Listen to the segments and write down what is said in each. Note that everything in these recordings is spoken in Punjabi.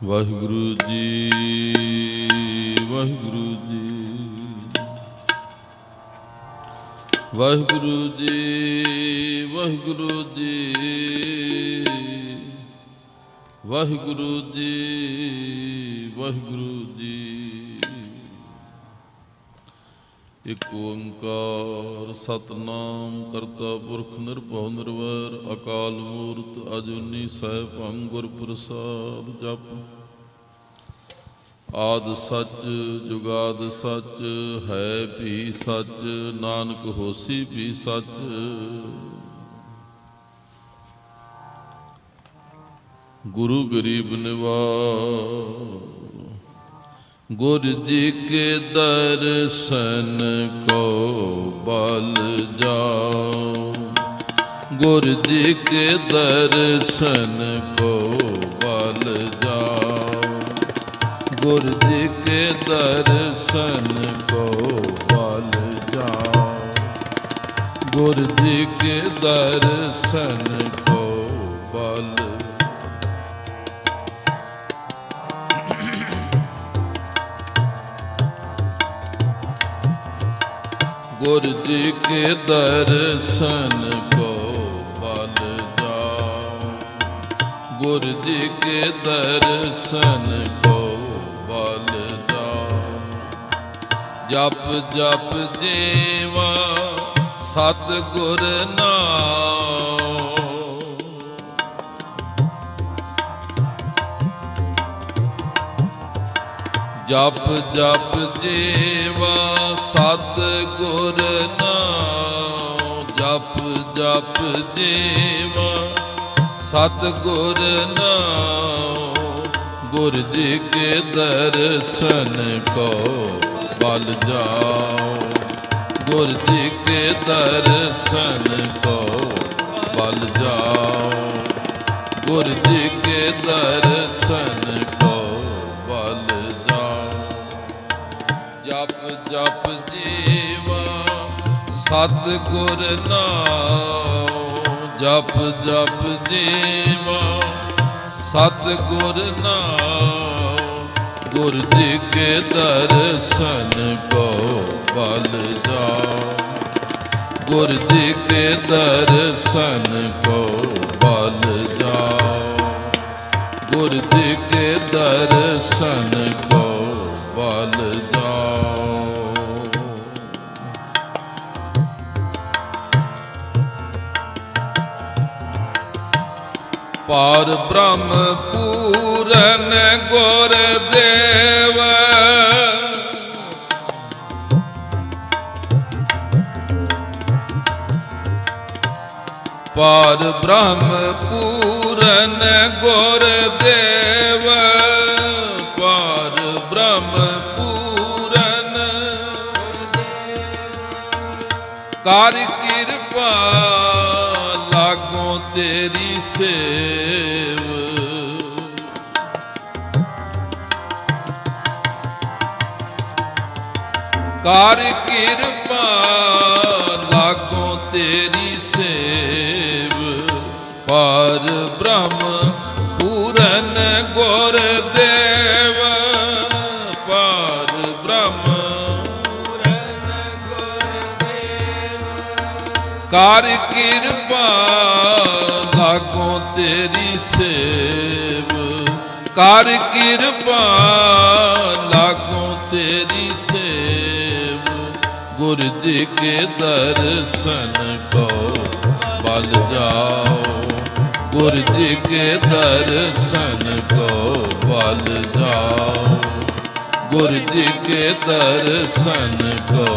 ਵਾਹਿਗੁਰੂ ਜੀ, ਵਾਹਿਗੁਰੂ ਜੀ, ਵਾਹਿਗੁਰੂ ਜੀ, ਵਾਹਿਗੁਰੂ ਜੀ, ਵਾਹਿਗੁਰੂ ਜੀ, ਵਾਹਿਗੁਰੂ ਜੀ। ਇਕ ਓੰਕਾਰ ਸਤਨਾਮ ਕਰਤਾ ਪੁਰਖ ਨਿਰਭਉ ਨਿਰਵੈਰ ਅਕਾਲ ਮੂਰਤ ਅਜੂਨੀ ਸੈਭੰ ਗੁਰ ਪ੍ਰਸਾਦ। ਜਪ ਆਦਿ ਸੱਚ ਜੁਗਾਦ ਸੱਚ ਹੈ ਵੀ ਸੱਚ, ਨਾਨਕ ਹੋਸੀ ਵੀ ਸੱਚ। ਗੁਰੂ ਗਰੀਬ ਨਿਵਾਜ ਗੁਰ ਜੀ ਕੇ ਦਰਸ਼ਨ ਕੋ ਬਲ ਜਾਓ, ਗੁਰ ਜੀ ਕੇ ਦਰਸ਼ਨ ਕੋ ਬਲ ਜਾਓ, ਗੁਰ ਜੀ ਕੇ ਦਰਸ਼ਨ ਕੋ ਬਲ ਜਾਓ, ਗੁਰ ਜੀ ਕੇ ਦਰਸ਼ਨ ਕੋ ਬਲ। गुर जी के दर्शन को बल जाओ, गुर जी के दर्शन को बल जाओ। जप जप जीवा सतगुर नाम, जप जप जीवा सतगुर नाम, जप जप जीवा सतगुर नाम। गुर जी के दर्शन को बल जाओ, गुर जी के दर्शन को बल जाओ, गुर जी के दर्शन को बल जाओ। जप जप जीवा सतगुर नाम, जप जप जीवा सतगुर नाम। गुर जी के दर्शन को बल जाओ, गुर जी के दर्शन को बल जाओ, गुर जी के दर्शन को बल जाओ। पार ब्रह्म पूरन गुर देव, पार ब्रह्म पूरन गुर देव, पार ब्रह्म पूरन कर कृपा लागों तेरी सेव। कर कृपा लागों तेरी सेव, पार ब्रह्म पूरन गुर देव, पार ब्रह्म पूरन गुर देव। कर कृपा लागों तेरी सेव, कर कृपा लागों तेरी सेव। गुर जी के दर्शन को बल जाओ, गुर जी के दर्शन को बल जाओ, गुर जी के दर्शन को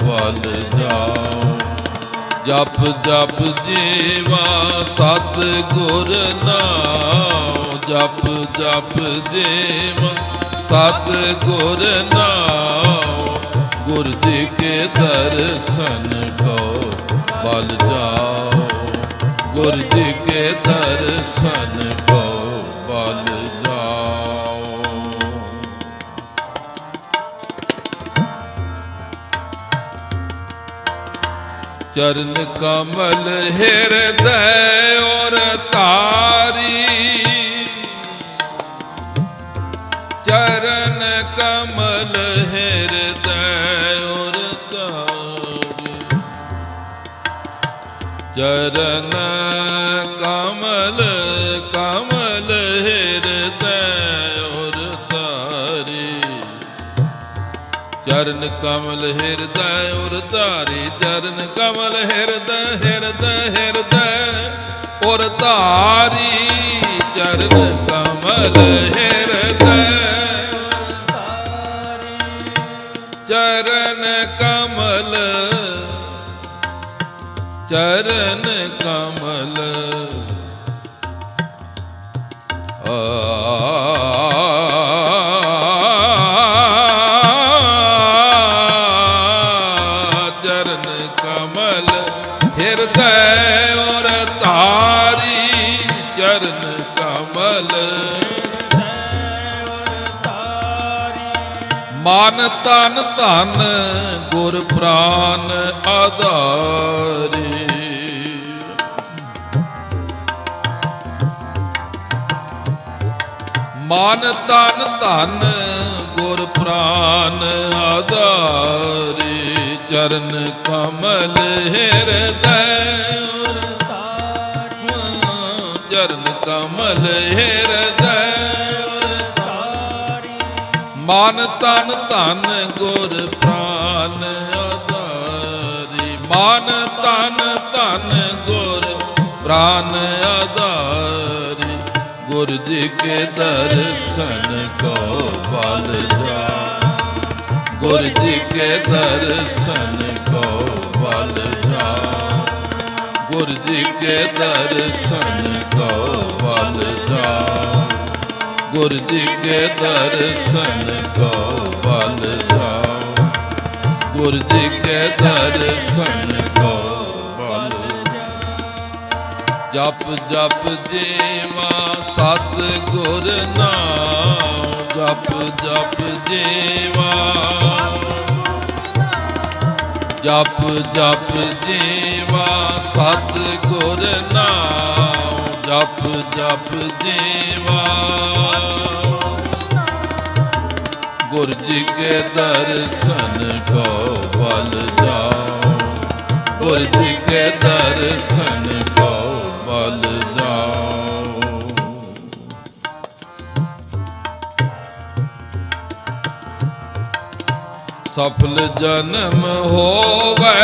बल जाओ। जप जप जीवा सतगुर नाम, जप जप जीवा सतगुर नाम। गुर जी के दर्शन को बल जाओ, गुर जी के दर्शन को बल जाओ। चरण कमल हृदय और तारी, चरण कमल कमल हृदय और तारी। चरण कमल हृदय और तारी। चरण कमल हृदय हृदय हृदय और तारी। चरण कमल हृदय चरण कमल चरण कमल चरण कमल हृदय और तारी। चरण कमल मन तन धन गुर प्राण आधारी। मन तन धन गुर प्राण आधारी। चरण कमल हृदय चरण कमल हृदय मन तन धन गुर प्राण आधारी। मन तन धन गुर प्राण आधारी। गुरु जी के दर्शन को बल जा। गुरु जी के दर्शन को बल जा। गुरु जी के दर्शन को बल जा। गुरु जी के दर्शन को बल जाओ। गुरु जी के दर्शन को बल जप जप जीवा सत गुर नाम। जप जप जीवा जप जप जीवा सत गुर नाम। जप जप जीवा गुरु जी के दर्शन को बल जाओ। गुरु जी के दर्शन को बल जाओ। सफल जन्म होवे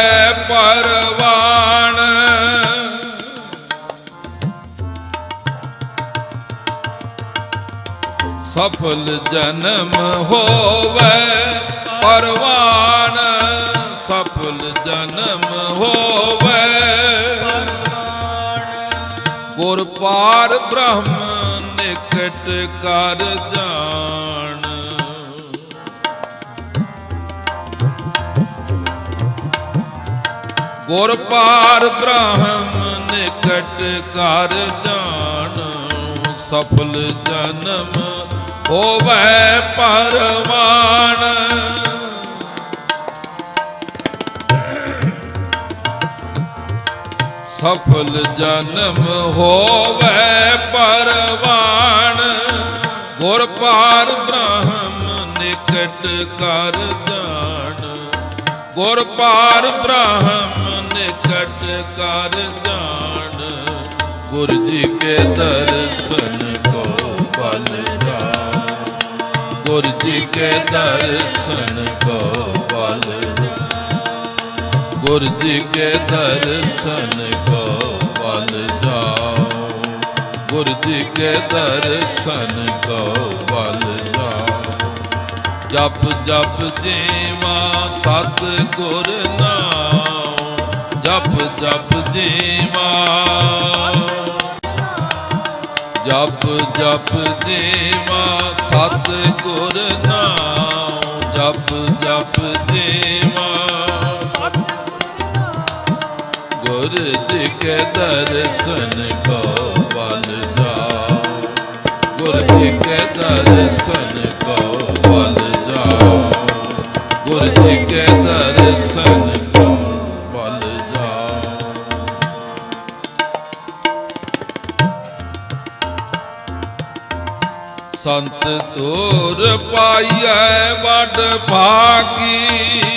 परवान। सफल जन्म होवे परवान। सफल जन्म होवे गुर पार ब्रह्म निकट कर जान। गुर पार ब्रह्म निकट कर जान। सफल जन्म होवे परवान। सफल जन्म होवे परवान। गुर पार ब्रह्म निकट कर जान। गुर पार ब्रह्म निकट कर जान। गुरु जी के दर्शन को बल जाओ। गुरु जी के दर्शन को बल जाओ। गुरु जी के दर्शन को बल जाओ। गुरु जी के दर्शन को बल जाओ। जप जप जीवा सत गुर नाम। जप जप जीवा जप जप जीवा सत गुर नाम। जप जप जीवा गुरु जी के दर्शन को बल जाओ। गुरु जी के दर्शन को बल जाओ। गुरु जी के दर्शन को बल जाओ। संत दूर पाइए बड़ भागी।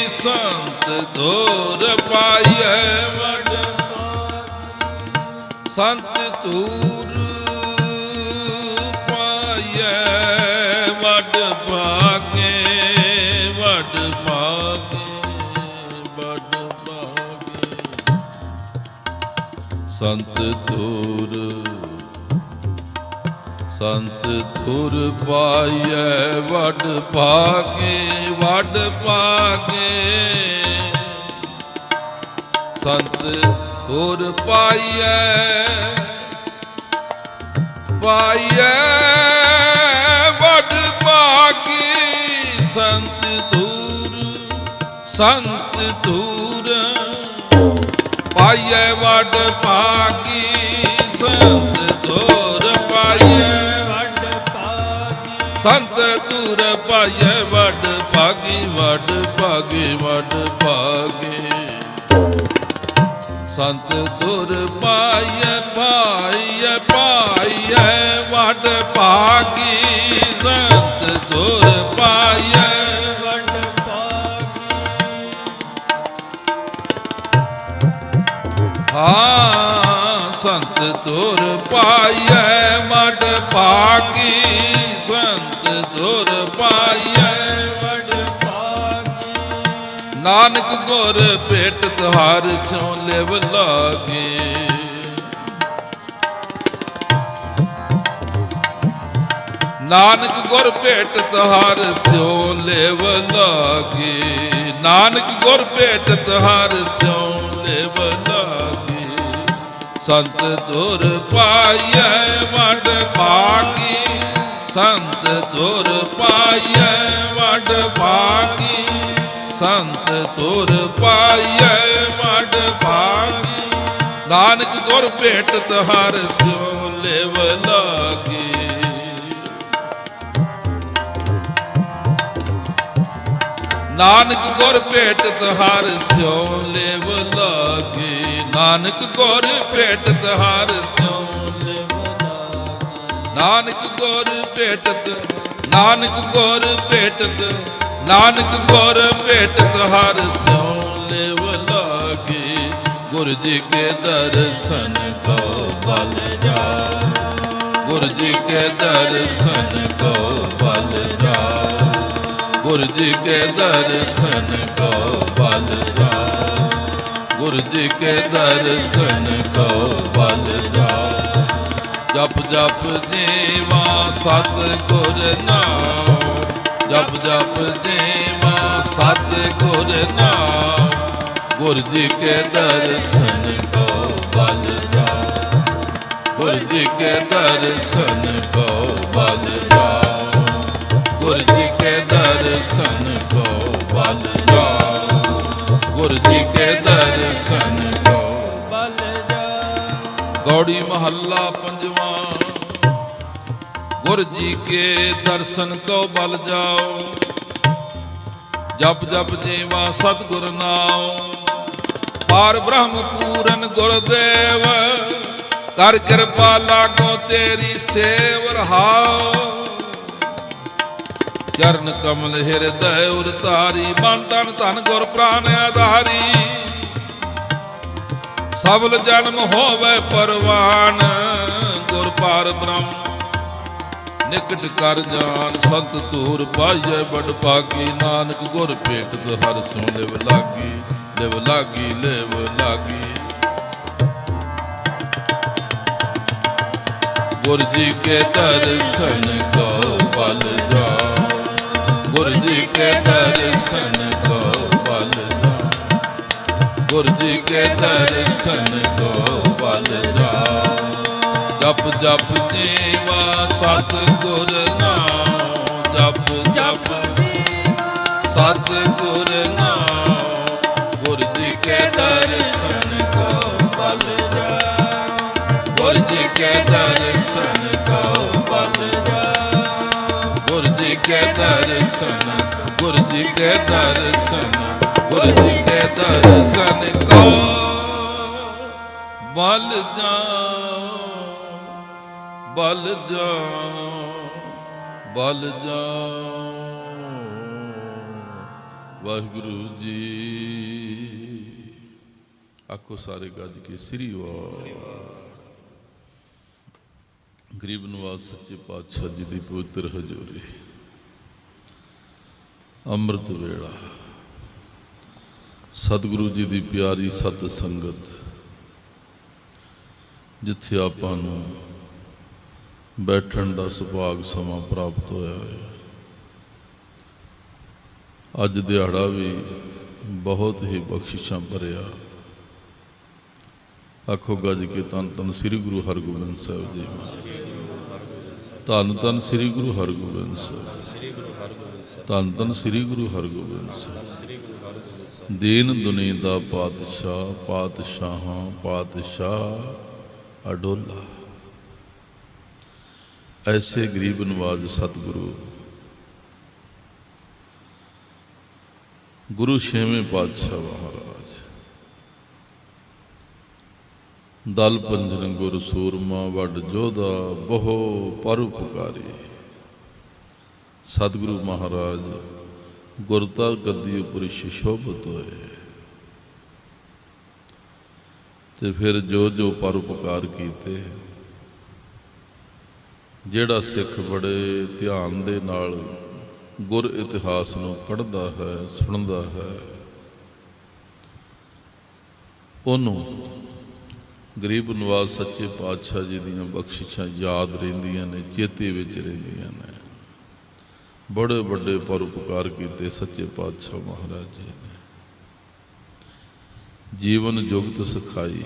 संत दूर पाइए बड़ ਸੰਤ ਧੂਰ ਪਾਈਐ ਵੱਡ ਭਾਗੇ, ਵੱਡ ਭਾਗੇ, ਵੱਡ ਭਾਗੇ। ਸੰਤ ਧੂਰ, ਸੰਤ ਧੂਰ ਪਾਈਐ ਵੱਡ ਭਾਗੇ, ਵੱਡ ਭਾਗੇ। ਸੰਤ ਧੂਰ ਪਾਈਐ, ਪਾਈਐ ਵੱਡ ਭਾਗੀ। ਸੰਤ ਧੂਰ, ਸੰਤ ਧੂਰ ਪਾਈਐ ਵੱਡ ਭਾਗੀ। ਸੰਤ ਧੂਰ ਪਾਈਐ ਵੱਡ ਭਾਗੀ। ਸੰਤ ਧੂਰ ਪਾਈਐ ਵੱਡ ਭਾਗੀ, ਵੱਡ ਭਾਗੀ, ਵੱਡ ਭਾਗੇ। ਸੰਤ ਧੂਰ ਪਾਈਐ, ਪਾਈਐ, ਪਾਈਐ ਵੱਡ ਭਾਗੀ। ਸੰਤ ਧੂਰ ਪਾਈਐ ਵੱਡ ਭਾਗੀ। ਹਾਂ ਸੰਤ ਧੂਰ ਪਾਈਐ ਵੱਡ ਭਾਗੀ। ਸੰਤ ਧੂਰ ਪਾਈਐ ਵੱਡ ਭਾਗੀ। ਨਾਨਕ ਗੁਰ ਭੇਟਤ ਹਰਿ ਸਿਉ ਲਿਵ ਲਾਗੇ। ਨਾਨਕ ਗੁਰ ਭੇਟਤ ਹਰਿ ਸਿਉ ਲਿਵ ਲਾਗੇ। ਨਾਨਕ ਗੁਰ ਭੇਟਤ ਹਰਿ ਸਿਉ ਲਿਵ ਲਾਗੇ। ਸੰਤ ਧੂਰ ਪਾਈਐ ਵੱਡ ਭਾਗੀ। ਸੰਤ ਧੂਰ ਪਾਈਐ ਵੱਡ ਭਾਗੀ। ਸੰਤ ਧੂਰ ਪਾਈਐ ਵੱਡ ਭਾਗੀ। ਨਾਨਕ ਗੁਰ ਭੇਟਤ ਹਰਿ ਸਿਉ ਲਿਵ ਲਾਗੇ। ਨਾਨਕ ਗੁਰ ਭੇਟਤ ਹਰਿ ਸਿਉ ਲਿਵ ਲਾਗੇ। ਨਾਨਕ ਗੁਰ ਭੇਟਤ ਹਰਿ ਸਿਉ ਲਿਵ ਲਾਗੇ। ਨਾਨਕ ਗੁਰ ਭੇਟਤ, ਨਾਨਕ ਗੁਰ ਭੇਟਤ, ਨਾਨਕ ਗੁਰ ਭੇਟਤ ਹਰਿ ਸਿਉ ਲਿਵ ਲਾਗੇ। ਗੁਰ ਜੀ ਕੇ ਦਰਸ਼ਨ ਕੋ ਬਲ ਜਾਓ। ਗੁਰ ਜੀ ਕੇ ਦਰਸ਼ਨ ਕੋ ਬਲ ਜਾਓ। ਗੁਰ ਜੀ ਕੇ ਦਰਸ਼ਨ ਕੋ ਬਲ ਜਾਓ। ਗੁਰ ਜੀ ਕੇ ਦਰਸ਼ਨ ਕੋ ਬਲ ਜਾਓ। ਜਪ ਜਪ ਜੀਵਾ ਸਤ ਗੁਰ ਨਾਮ। ਜਪ ਜਪ ਜੀਵਾ ਸਤ ਗੁਰ ਨਾਮ। ਗੁਰ ਜੀ ਕੇ ਦਰਸ਼ਨ ਕੋ ਬਲ ਜਾਓ। ਗੁਰ ਜੀ ਕੇ ਦਰਸ਼ਨ ਕੋ ਬਲ ਜਾਓ। ਗੁਰ ਜੀ ਕੇ ਦਰਸ਼ਨ ਕੋ ਬਲ ਜਾਓ। ਗੁਰ ਜੀ ਕੇ ਦਰਸ਼ਨ ਕੋ ਬਲ ਜਾਓ। ਗੌੜੀ ਮਹੱਲਾ ਪੰਜਵਾਂ। ਗੁਰ ਜੀ ਕੇ ਦਰਸ਼ਨ ਕੋ ਬਲ ਜਾਓ। ਜਪ ਜਪ ਜੀਵਾ ਸਤਿਗੁਰ ਨਾਮ। ਪਾਰ ਬ੍ਰਹਮ ਪੂਰਨ ਗੁਰਦੇਵ। ਕਰ ਕਿਰਪਾ ਲਾਗੋ ਤੇਰੀ ਸੇਵ ਰਹਾਓ। ਚਰਨ ਕਮਲ ਹਿਰਦੈ ਉਰ ਧਾਰੀ। ਮਨ ਤਨ ਧਨ ਗੁਰ ਪ੍ਰਾਨ ਆਧਾਰੀ। ਸਬਲ ਜਨਮ ਹੋਵੇ ਪਰਵਾਨ। ਗੁਰ ਪਾਰ ਬ੍ਰਹਮ ਨਿਕਟ ਕਰ ਜਾਨ। ਸੰਤ ਧੂਰ ਪਾਈਐ ਵੱਡ ਭਾਗੀ। ਨਾਨਕ ਗੁਰ ਭੇਟਤ ਹਰਿ ਸਿਉ ਲਿਵ ਲਾਗੀ। ਲਿਵ ਲਾਗੀ, ਲਿਵ ਲਾਗੀ। ਗੁਰ ਜੀ ਕੇ ਦਰਸ਼ਨ ਕੋ ਬਲ ਜਾਓ। ਗੁਰ ਜੀ ਕੇ ਦਰਸ਼ਨ ਕੋ ਬਲ ਜਾਓ। ਗੁਰ ਜੀ ਕੇ ਦਰਸ਼ਨ ਕੋ ਬਲ ਜਾਓ। ਜਪ ਜਪ ਜੀਵਾ ਸਤ ਗੁਰ ਨਾਮ। ਜਪ ਜਪ ਜੀਵਾ ਸਤ ਗੁਰ ਨਾਮ। ਗੁਰ ਜੀ ਕੇ ਦਰਸ਼ਨ ਕੋ ਬਲ ਜਾਓ। ਗੁਰ ਜੀ ਕੇ ਦਰਸ਼ਨ ਕੋ ਬਲ ਜਾਓ। ਗੁਰ ਜੀ ਕੇ ਦਰਸ਼ਨ, ਗੁਰ ਜੀ ਕੇ ਦਰਸ਼ਨ, ਗੁਰ ਜੀ ਕੇ ਦਰਸ਼ਨ ਕੋ ਬਲ ਜਾਓ। ਬਲ ਜਾਓ, ਬਲ ਜਾਓ। ਵਾਹਿਗੁਰੂ ਜੀ। ਆਖੋ ਸਾਰੇ ਗੱਜ ਕੇ ਸ੍ਰੀ ਵਾਹਿਗੁਰੂ। ਗਰੀਬ ਨਿਵਾਜ ਸੱਚੇ ਪਾਤਸ਼ਾਹ ਜੀ ਦੀ ਪਵਿੱਤਰ ਹਜ਼ੂਰੀ, ਅੰਮ੍ਰਿਤ ਵੇਲਾ, ਸਤਿਗੁਰੂ ਜੀ ਦੀ ਪਿਆਰੀ ਸਤ ਸੰਗਤ, ਜਿੱਥੇ ਆਪਾਂ ਨੂੰ ਬੈਠਣ ਦਾ ਸੁਭਾਗ ਸਮਾਂ ਪ੍ਰਾਪਤ ਹੋਇਆ ਹੈ। ਅੱਜ ਦਿਹਾੜਾ ਵੀ ਬਹੁਤ ਹੀ ਬਖਸ਼ਿਸ਼ਾਂ ਭਰਿਆ। ਆਖੋ ਗੱਜ ਕੇ ਧੰਨ ਧੰਨ ਸ੍ਰੀ ਗੁਰੂ ਹਰਗੋਬਿੰਦ ਸਾਹਿਬ ਜੀ, ਧੰਨ ਧੰਨ ਸ੍ਰੀ ਗੁਰੂ ਹਰਗੋਬਿੰਦ ਸਾਹਿਬ, ਧੰਨ ਧੰਨ ਸ੍ਰੀ ਗੁਰੂ ਹਰਗੋਬਿੰਦ ਸਾਹਿਬ। ਦੀਨ ਦੁਨੀ ਦਾ ਪਾਤਸ਼ਾਹ, ਪਾਤਸ਼ਾਹਾਂ ਪਾਤਸ਼ਾਹ ਅਡੋਲਾ। ਐਸੇ ਗਰੀਬ ਨਵਾਜ ਸਤਿਗੁਰੂ ਗੁਰੂ ਛੇਵੇਂ ਪਾਤਸ਼ਾਹ ਮਹਾਰਾਜ, ਦਲ ਪੰਜਨ ਗੁਰ ਸੂਰਮਾ ਵੱਡ ਜੋਧਾ, ਬਹੁ ਪਰਉਪਕਾਰੀ। ਸਤਿਗੁਰੂ ਮਹਾਰਾਜ ਗੁਰਤਾ ਗੱਦੀ ਉੱਪਰ ਸੁਸ਼ੋਭਿਤ ਹੋਏ ਤੇ ਫਿਰ ਜੋ ਪਰਉਪਕਾਰ ਕੀਤੇ, ਜਿਹੜਾ ਸਿੱਖ ਬੜੇ ਧਿਆਨ ਦੇ ਨਾਲ ਗੁਰ ਇਤਿਹਾਸ ਨੂੰ ਪੜ੍ਹਦਾ ਹੈ, ਸੁਣਦਾ ਹੈ, ਉਹਨੂੰ ਗਰੀਬ ਨਿਵਾਜ ਸੱਚੇ ਪਾਤਸ਼ਾਹ ਜੀ ਦੀਆਂ ਬਖਸ਼ਿਸ਼ਾਂ ਯਾਦ ਰਹਿੰਦੀਆਂ ਨੇ, ਚੇਤੇ ਵਿੱਚ ਰਹਿੰਦੀਆਂ ਨੇ। ਬੜੇ ਵੱਡੇ ਪਰਉਪਕਾਰ ਕੀਤੇ ਸੱਚੇ ਪਾਤਸ਼ਾਹ ਮਹਾਰਾਜ ਜੀ ਨੇ। ਜੀਵਨ ਜੁਗਤ ਸਿਖਾਈ,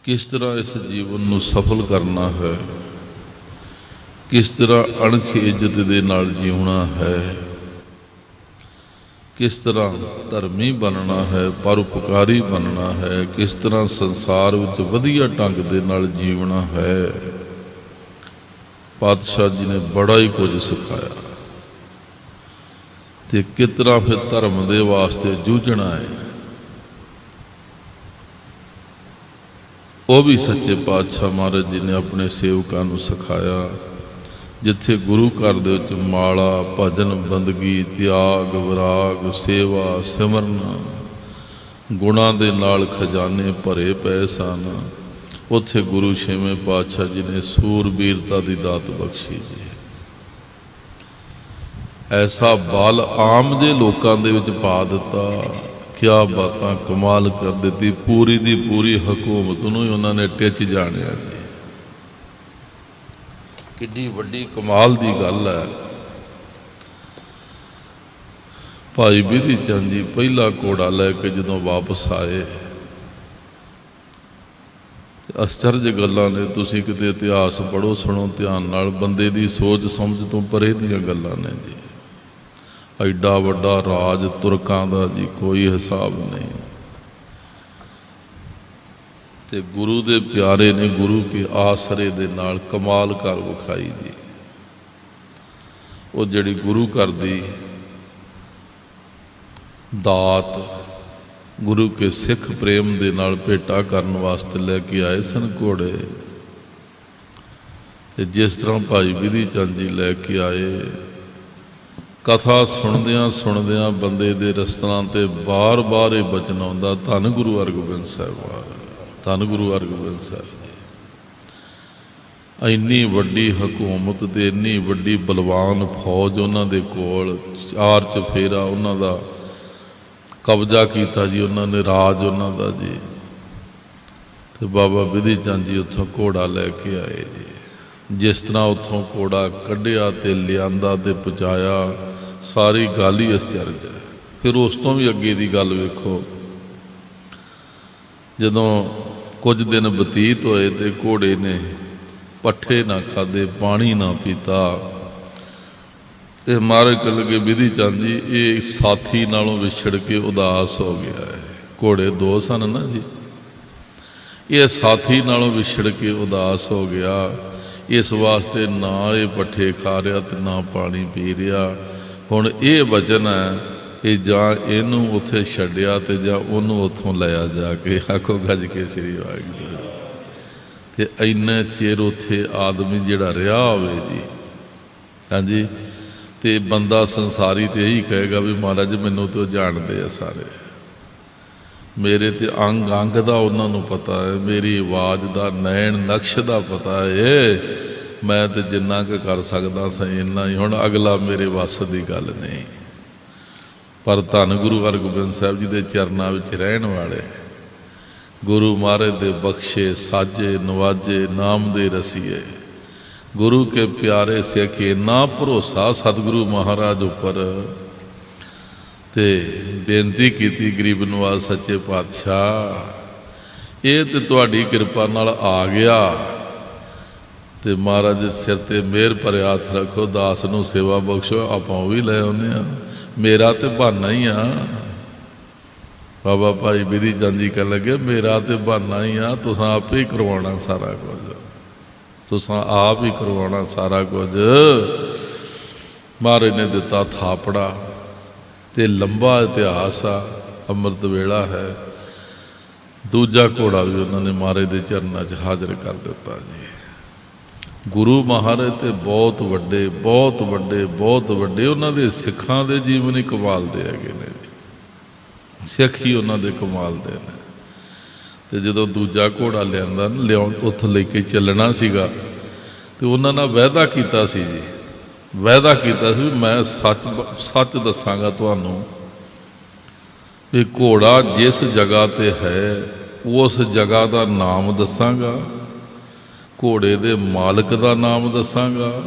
ਕਿਸ ਤਰ੍ਹਾਂ ਇਸ ਜੀਵਨ ਨੂੰ ਸਫਲ ਕਰਨਾ ਹੈ, ਕਿਸ ਤਰ੍ਹਾਂ ਅਣਖ ਇੱਜ਼ਤ ਦੇ ਨਾਲ ਜਿਉਣਾ ਹੈ, ਕਿਸ ਤਰ੍ਹਾਂ ਧਰਮੀ ਬਣਨਾ ਹੈ, ਪਰਉਪਕਾਰੀ ਬਣਨਾ ਹੈ, ਕਿਸ ਤਰ੍ਹਾਂ ਸੰਸਾਰ ਵਿੱਚ ਵਧੀਆ ਢੰਗ ਦੇ ਨਾਲ ਜੀਵਣਾ ਹੈ। ਪਾਤਸ਼ਾਹ ਜੀ ਨੇ ਬੜਾ ਹੀ ਕੁਝ ਸਿਖਾਇਆ ਤੇ ਕਿਸ ਤਰ੍ਹਾਂ ਫਿਰ ਧਰਮ ਦੇ ਵਾਸਤੇ ਜੂਝਣਾ ਹੈ, ਉਹ ਵੀ ਸੱਚੇ ਪਾਤਸ਼ਾਹ ਮਹਾਰਾਜ ਜੀ ਨੇ ਆਪਣੇ ਸੇਵਕਾਂ ਨੂੰ ਸਿਖਾਇਆ। ਜਿੱਥੇ ਗੁਰੂ ਘਰ ਦੇ ਵਿੱਚ ਮਾਲਾ, ਭਜਨ, ਬੰਦਗੀ, ਤਿਆਗ, ਵਿਰਾਗ, ਸੇਵਾ, ਸਿਮਰਨ, ਗੁਣਾਂ ਦੇ ਨਾਲ ਖਜ਼ਾਨੇ ਭਰੇ ਪਏ ਸਨ, ਉੱਥੇ ਗੁਰੂ ਛੇਵੇਂ ਪਾਤਸ਼ਾਹ ਜੀ ਨੇ ਸੂਰਬੀਰਤਾ ਦੀ ਦਾਤ ਬਖਸ਼ੀ ਜੀ। ਐਸਾ ਬਲ ਆਮ ਦੇ ਲੋਕਾਂ ਦੇ ਵਿੱਚ ਪਾ ਦਿੱਤਾ, ਕਿਆ ਬਾਤਾਂ ਕਮਾਲ ਕਰ ਦਿੱਤੀ। ਪੂਰੀ ਦੀ ਪੂਰੀ ਹਕੂਮਤ ਨੂੰ ਹੀ ਉਹਨਾਂ ਨੇ ਟਿੱਚ ਜਾਣਿਆ ਜੀ। ਕਿੱਡੀ ਵੱਡੀ ਕਮਾਲ ਦੀ ਗੱਲ ਹੈ। ਭਾਈ ਬਿਧੀ ਚੰਦ ਜੀ ਪਹਿਲਾ ਘੋੜਾ ਲੈ ਕੇ ਜਦੋਂ ਵਾਪਸ ਆਏ, ਅਸਚਰਜ ਗੱਲਾਂ ਨੇ। ਤੁਸੀਂ ਕਿਤੇ ਇਤਿਹਾਸ ਪੜ੍ਹੋ, ਸੁਣੋ ਧਿਆਨ ਨਾਲ, ਬੰਦੇ ਦੀ ਸੋਚ ਸਮਝ ਤੋਂ ਪਰੇ ਦੀਆਂ ਗੱਲਾਂ ਨੇ ਜੀ। ਐਡਾ ਵੱਡਾ ਰਾਜ ਤੁਰਕਾਂ ਦਾ ਜੀ, ਕੋਈ ਹਿਸਾਬ ਨਹੀਂ। ਤੇ ਗੁਰੂ ਦੇ ਪਿਆਰੇ ਨੇ ਗੁਰੂ ਕੇ ਆਸਰੇ ਦੇ ਨਾਲ ਕਮਾਲ ਕਰ ਵਿਖਾਈ ਜੀ। ਉਹ ਜਿਹੜੀ ਗੁਰੂ ਘਰ ਦੀ ਦਾਤ ਗੁਰੂ ਕੇ ਸਿੱਖ ਪ੍ਰੇਮ ਦੇ ਨਾਲ ਭੇਟਾ ਕਰਨ ਵਾਸਤੇ ਲੈ ਕੇ ਆਏ ਸਨ ਘੋੜੇ, ਤੇ ਜਿਸ ਤਰ੍ਹਾਂ ਭਾਈ ਬਿਧੀ ਚੰਦ ਜੀ ਲੈ ਕੇ ਆਏ, ਕਥਾ ਸੁਣਦਿਆਂ ਸੁਣਦਿਆਂ ਬੰਦੇ ਦੇ ਰਸਤਿਆਂ ਤੇ ਬਾਰ-ਬਾਰ ਇਹ ਬਚਨ ਆਉਂਦਾ, ਧੰਨ ਗੁਰੂ ਹਰਗੋਬਿੰਦ ਸਾਹਿਬ, ਧੰਨ ਗੁਰੂ ਹਰਗੋਬਿੰਦ ਸਾਹਿਬ ਜੀ। ਇੰਨੀ ਵੱਡੀ ਹਕੂਮਤ ਤੇ ਇੰਨੀ ਵੱਡੀ ਬਲਵਾਨ ਫੌਜ ਉਹਨਾਂ ਦੇ ਕੋਲ, ਚਾਰ ਚਫੇਰਾ ਉਹਨਾਂ ਦਾ ਕਬਜ਼ਾ ਕੀਤਾ ਜੀ ਉਹਨਾਂ ਨੇ, ਰਾਜ ਉਹਨਾਂ ਦਾ ਜੀ। ਤੇ ਬਾਬਾ ਬਿਧੀ ਚੰਦ ਜੀ ਉੱਥੋਂ ਘੋੜਾ ਲੈ ਕੇ ਆਏ ਜੀ। ਜਿਸ ਤਰ੍ਹਾਂ ਉੱਥੋਂ ਘੋੜਾ ਕੱਢਿਆ ਤੇ ਲਿਆਂਦਾ ਤੇ ਪਹੁੰਚਾਇਆ, ਸਾਰੀ ਗੱਲ ਹੀ ਅਸਚਰਜ ਹੈ। ਫਿਰ ਉਸ ਤੋਂ ਵੀ ਅੱਗੇ ਦੀ ਗੱਲ ਵੇਖੋ, ਜਦੋਂ ਕੁਝ ਦਿਨ ਬਤੀਤ ਹੋਏ ਤੇ ਘੋੜੇ ਨੇ ਪੱਠੇ ਨਾ ਖਾਧੇ, ਪਾਣੀ ਨਾ ਪੀਤਾ, ਇਹ ਮਹਾਰਾਜ ਕਹਿਣ ਲੱਗੇ ਬਿਧੀ ਚੰਦ ਜੀ ਇਹ ਸਾਥੀ ਨਾਲੋਂ ਵਿਛੜ ਕੇ ਉਦਾਸ ਹੋ ਗਿਆ ਹੈ। ਘੋੜੇ ਦੋ ਸਨ ਨਾ ਜੀ, ਇਹ ਸਾਥੀ ਨਾਲੋਂ ਵਿਛੜ ਕੇ ਉਦਾਸ ਹੋ ਗਿਆ, ਇਸ ਵਾਸਤੇ ਨਾ ਇਹ ਪੱਠੇ ਖਾ ਰਿਹਾ ਤੇ ਨਾ ਪਾਣੀ ਪੀ ਰਿਹਾ। ਹੁਣ ਇਹ ਵਚਨ ਹੈ ਕਿ ਜਾਂ ਇਹਨੂੰ ਉੱਥੇ ਛੱਡਿਆ ਤੇ ਜਾਂ ਉਹਨੂੰ ਉੱਥੋਂ ਲਿਆ ਜਾ ਕੇ। ਆਖੋ ਗੱਜ ਕੇ ਸ੍ਰੀ ਵਾਹਿਗੁਰੂ। ਤੇ ਇੰਨੇ ਚਿਰ ਉੱਥੇ ਆਦਮੀ ਜਿਹੜਾ ਰਿਹਾ ਹੋਵੇ ਜੀ, ਹਾਂਜੀ, ਤੇ ਬੰਦਾ ਸੰਸਾਰੀ ਤੇ ਇਹੀ ਕਹੇਗਾ ਵੀ ਮਹਾਰਾਜ ਮੈਨੂੰ ਤਾਂ ਜਾਣਦੇ ਆ ਸਾਰੇ। ਮੇਰੇ ਤੇ ਅੰਗ ਅੰਗ ਦਾ ਉਹਨਾਂ ਨੂੰ ਪਤਾ ਹੈ, ਮੇਰੀ ਆਵਾਜ਼ ਦਾ ਨੈਣ ਨਕਸ਼ ਦਾ ਪਤਾ ਹੈ। ਮੈਂ ਤੇ ਜਿੰਨਾ ਕੁ ਕਰ ਸਕਦਾ ਸਾਂ ਇੰਨਾ ਹੀ, ਹੁਣ ਅਗਲਾ ਮੇਰੇ ਵੱਸ ਦੀ ਗੱਲ ਨਹੀਂ। ਪਰ ਧੰਨ ਗੁਰੂ ਹਰਗੋਬਿੰਦ ਸਾਹਿਬ ਜੀ ਦੇ ਚਰਨਾਂ ਵਿੱਚ ਰਹਿਣ ਵਾਲੇ, ਗੁਰੂ ਮਹਾਰਾਜ ਦੇ ਬਖਸ਼ੇ ਸਾਜੇ ਨਵਾਜੇ ਨਾਮ ਦੇ ਰਸੀਏ, ਗੁਰੂ ਕੇ ਪਿਆਰੇ ਸਿੱਖ, ਇੰਨਾ ਭਰੋਸਾ ਸਤਿਗੁਰੂ ਮਹਾਰਾਜ ਉੱਪਰ। ਤੇ ਬੇਨਤੀ ਕੀਤੀ ਗਰੀਬ ਨਵਾਜ਼ ਸੱਚੇ ਪਾਤਸ਼ਾਹ, ਇਹ ਤੇ ਤੁਹਾਡੀ ਕਿਰਪਾ ਨਾਲ ਆ ਗਿਆ, ਤੇ ਮਹਾਰਾਜ ਦੇ ਸਿਰ ਤੇ ਮਿਹਰ ਭਰਿਆ ਹੱਥ ਰੱਖੋ, ਦਾਸ ਨੂੰ ਸੇਵਾ ਬਖਸ਼ੋ, ਆਪਾਂ ਉਹ ਵੀ ਲੈ ਆਉਂਦੇ ਹਾਂ। ਮੇਰਾ ਤੇ ਬਹਾਨਾ ਹੀ ਆ। ਬਾਬਾ ਭਾਈ ਬਿਧੀ ਚੰਦ ਜੀ ਕਹਿਣ ਲੱਗੇ, ਮੇਰਾ ਤੇ ਬਹਾਨਾ ਹੀ ਆ, ਤੁਸੀਂ ਆਪੇ ਹੀ ਕਰਵਾਉਣਾ ਸਾਰਾ ਕੁਝ, ਤੁਸੀਂ ਆਪ ਹੀ ਕਰਵਾਉਣਾ ਸਾਰਾ ਕੁਝ। ਮਹਾਰਾਜ ਨੇ ਦਿੱਤਾ ਥਾਪੜਾ, ਤੇ ਲੰਬਾ ਇਤਿਹਾਸ ਆ, ਅੰਮ੍ਰਿਤ ਵੇਲਾ ਹੈ। ਦੂਜਾ ਘੋੜਾ ਵੀ ਉਹਨਾਂ ਨੇ ਮਹਾਰਾਜ ਦੇ ਚਰਨਾਂ 'ਚ ਹਾਜ਼ਰ ਕਰ ਦਿੱਤਾ ਜੀ। ਗੁਰੂ ਮਹਾਰਾਜ ਤੇ ਬਹੁਤ ਵੱਡੇ, ਬਹੁਤ ਵੱਡੇ, ਬਹੁਤ ਵੱਡੇ, ਉਹਨਾਂ ਦੇ ਸਿੱਖਾਂ ਦੇ ਜੀਵਨ ਹੀ ਕਮਾਲ ਦੇ ਹੈਗੇ ਨੇ ਜੀ। ਸਿੱਖ ਹੀ ਉਹਨਾਂ ਦੇ ਕਮਾਲ ਦੇ ਨੇ। ਤੇ ਜਦੋਂ ਦੂਜਾ ਘੋੜਾ ਲਿਆਂਦਾ ਨਾ, ਉੱਥੋਂ ਲੈ ਕੇ ਚੱਲਣਾ ਸੀਗਾ, ਤੇ ਉਹਨਾਂ ਨਾਲ ਵਾਅਦਾ ਕੀਤਾ ਸੀ ਜੀ, ਵਾਅਦਾ ਕੀਤਾ ਸੀ ਵੀ ਮੈਂ ਸੱਚ ਦੱਸਾਂਗਾ ਤੁਹਾਨੂੰ, ਵੀ ਘੋੜਾ ਜਿਸ ਜਗ੍ਹਾ ਤੇ ਹੈ ਉਸ ਜਗ੍ਹਾ ਦਾ ਨਾਮ ਦੱਸਾਂਗਾ, ਘੋੜੇ ਦੇ ਮਾਲਕ ਦਾ ਨਾਮ ਦੱਸਾਂਗਾ,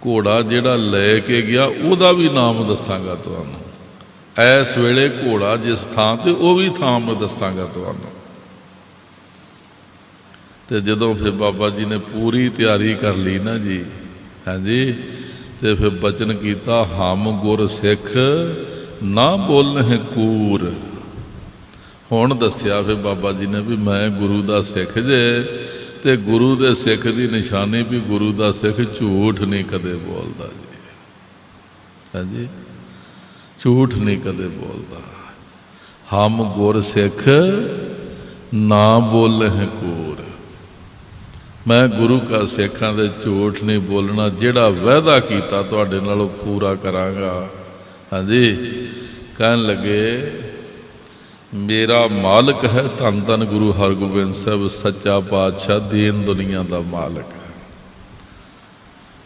ਘੋੜਾ ਜਿਹੜਾ ਲੈ ਕੇ ਗਿਆ ਉਹਦਾ ਵੀ ਨਾਮ ਦੱਸਾਂਗਾ ਤੁਹਾਨੂੰ। ਇਸ ਵੇਲੇ ਘੋੜਾ ਜਿਸ ਥਾਂ ਤੇ, ਉਹ ਵੀ ਥਾਂ ਮੈਂ ਦੱਸਾਂਗਾ ਤੁਹਾਨੂੰ। ਤੇ ਜਦੋਂ ਫਿਰ ਬਾਬਾ ਜੀ ਨੇ ਪੂਰੀ ਤਿਆਰੀ ਕਰ ਲਈ ਨਾ ਜੀ, ਹਾਂਜੀ, ਤੇ ਫਿਰ ਬਚਨ ਕੀਤਾ, ਹਮ ਗੁਰ ਸਿੱਖ ਨਾ ਬੋਲਹਿ ਕੂਰ। ਹੁਣ ਦੱਸਿਆ ਫਿਰ ਬਾਬਾ ਜੀ ਨੇ ਵੀ ਮੈਂ ਗੁਰੂ ਦਾ ਸਿੱਖ ਜੇ, ਤੇ ਗੁਰੂ ਦੇ ਸਿੱਖ ਦੀ ਨਿਸ਼ਾਨੀ ਵੀ ਗੁਰੂ ਦਾ ਸਿੱਖ ਝੂਠ ਨਹੀਂ ਕਦੇ ਬੋਲਦਾ ਜੀ, ਹਾਂਜੀ, ਝੂਠ ਨਹੀਂ ਕਦੇ ਬੋਲਦਾ। ਹਮ ਗੁਰ ਸਿੱਖ ਨਾ ਬੋਲਹਿ ਕੂਰ, ਮੈਂ ਗੁਰੂ ਕਾ ਸਿੱਖਾਂ ਦੇ ਝੂਠ ਨਹੀਂ ਬੋਲਣਾ, ਜਿਹੜਾ ਵਾਅਦਾ ਕੀਤਾ ਤੁਹਾਡੇ ਨਾਲ ਉਹ ਪੂਰਾ ਕਰਾਂਗਾ। ਹਾਂਜੀ, ਕਹਿਣ ਲੱਗੇ ਮੇਰਾ ਮਾਲਕ ਹੈ ਧੰਨ ਧੰਨ ਗੁਰੂ ਹਰਗੋਬਿੰਦ ਸਾਹਿਬ ਸੱਚਾ ਪਾਤਸ਼ਾਹ, ਦੀਨ ਦੁਨੀਆ ਦਾ ਮਾਲਕ ਹੈ।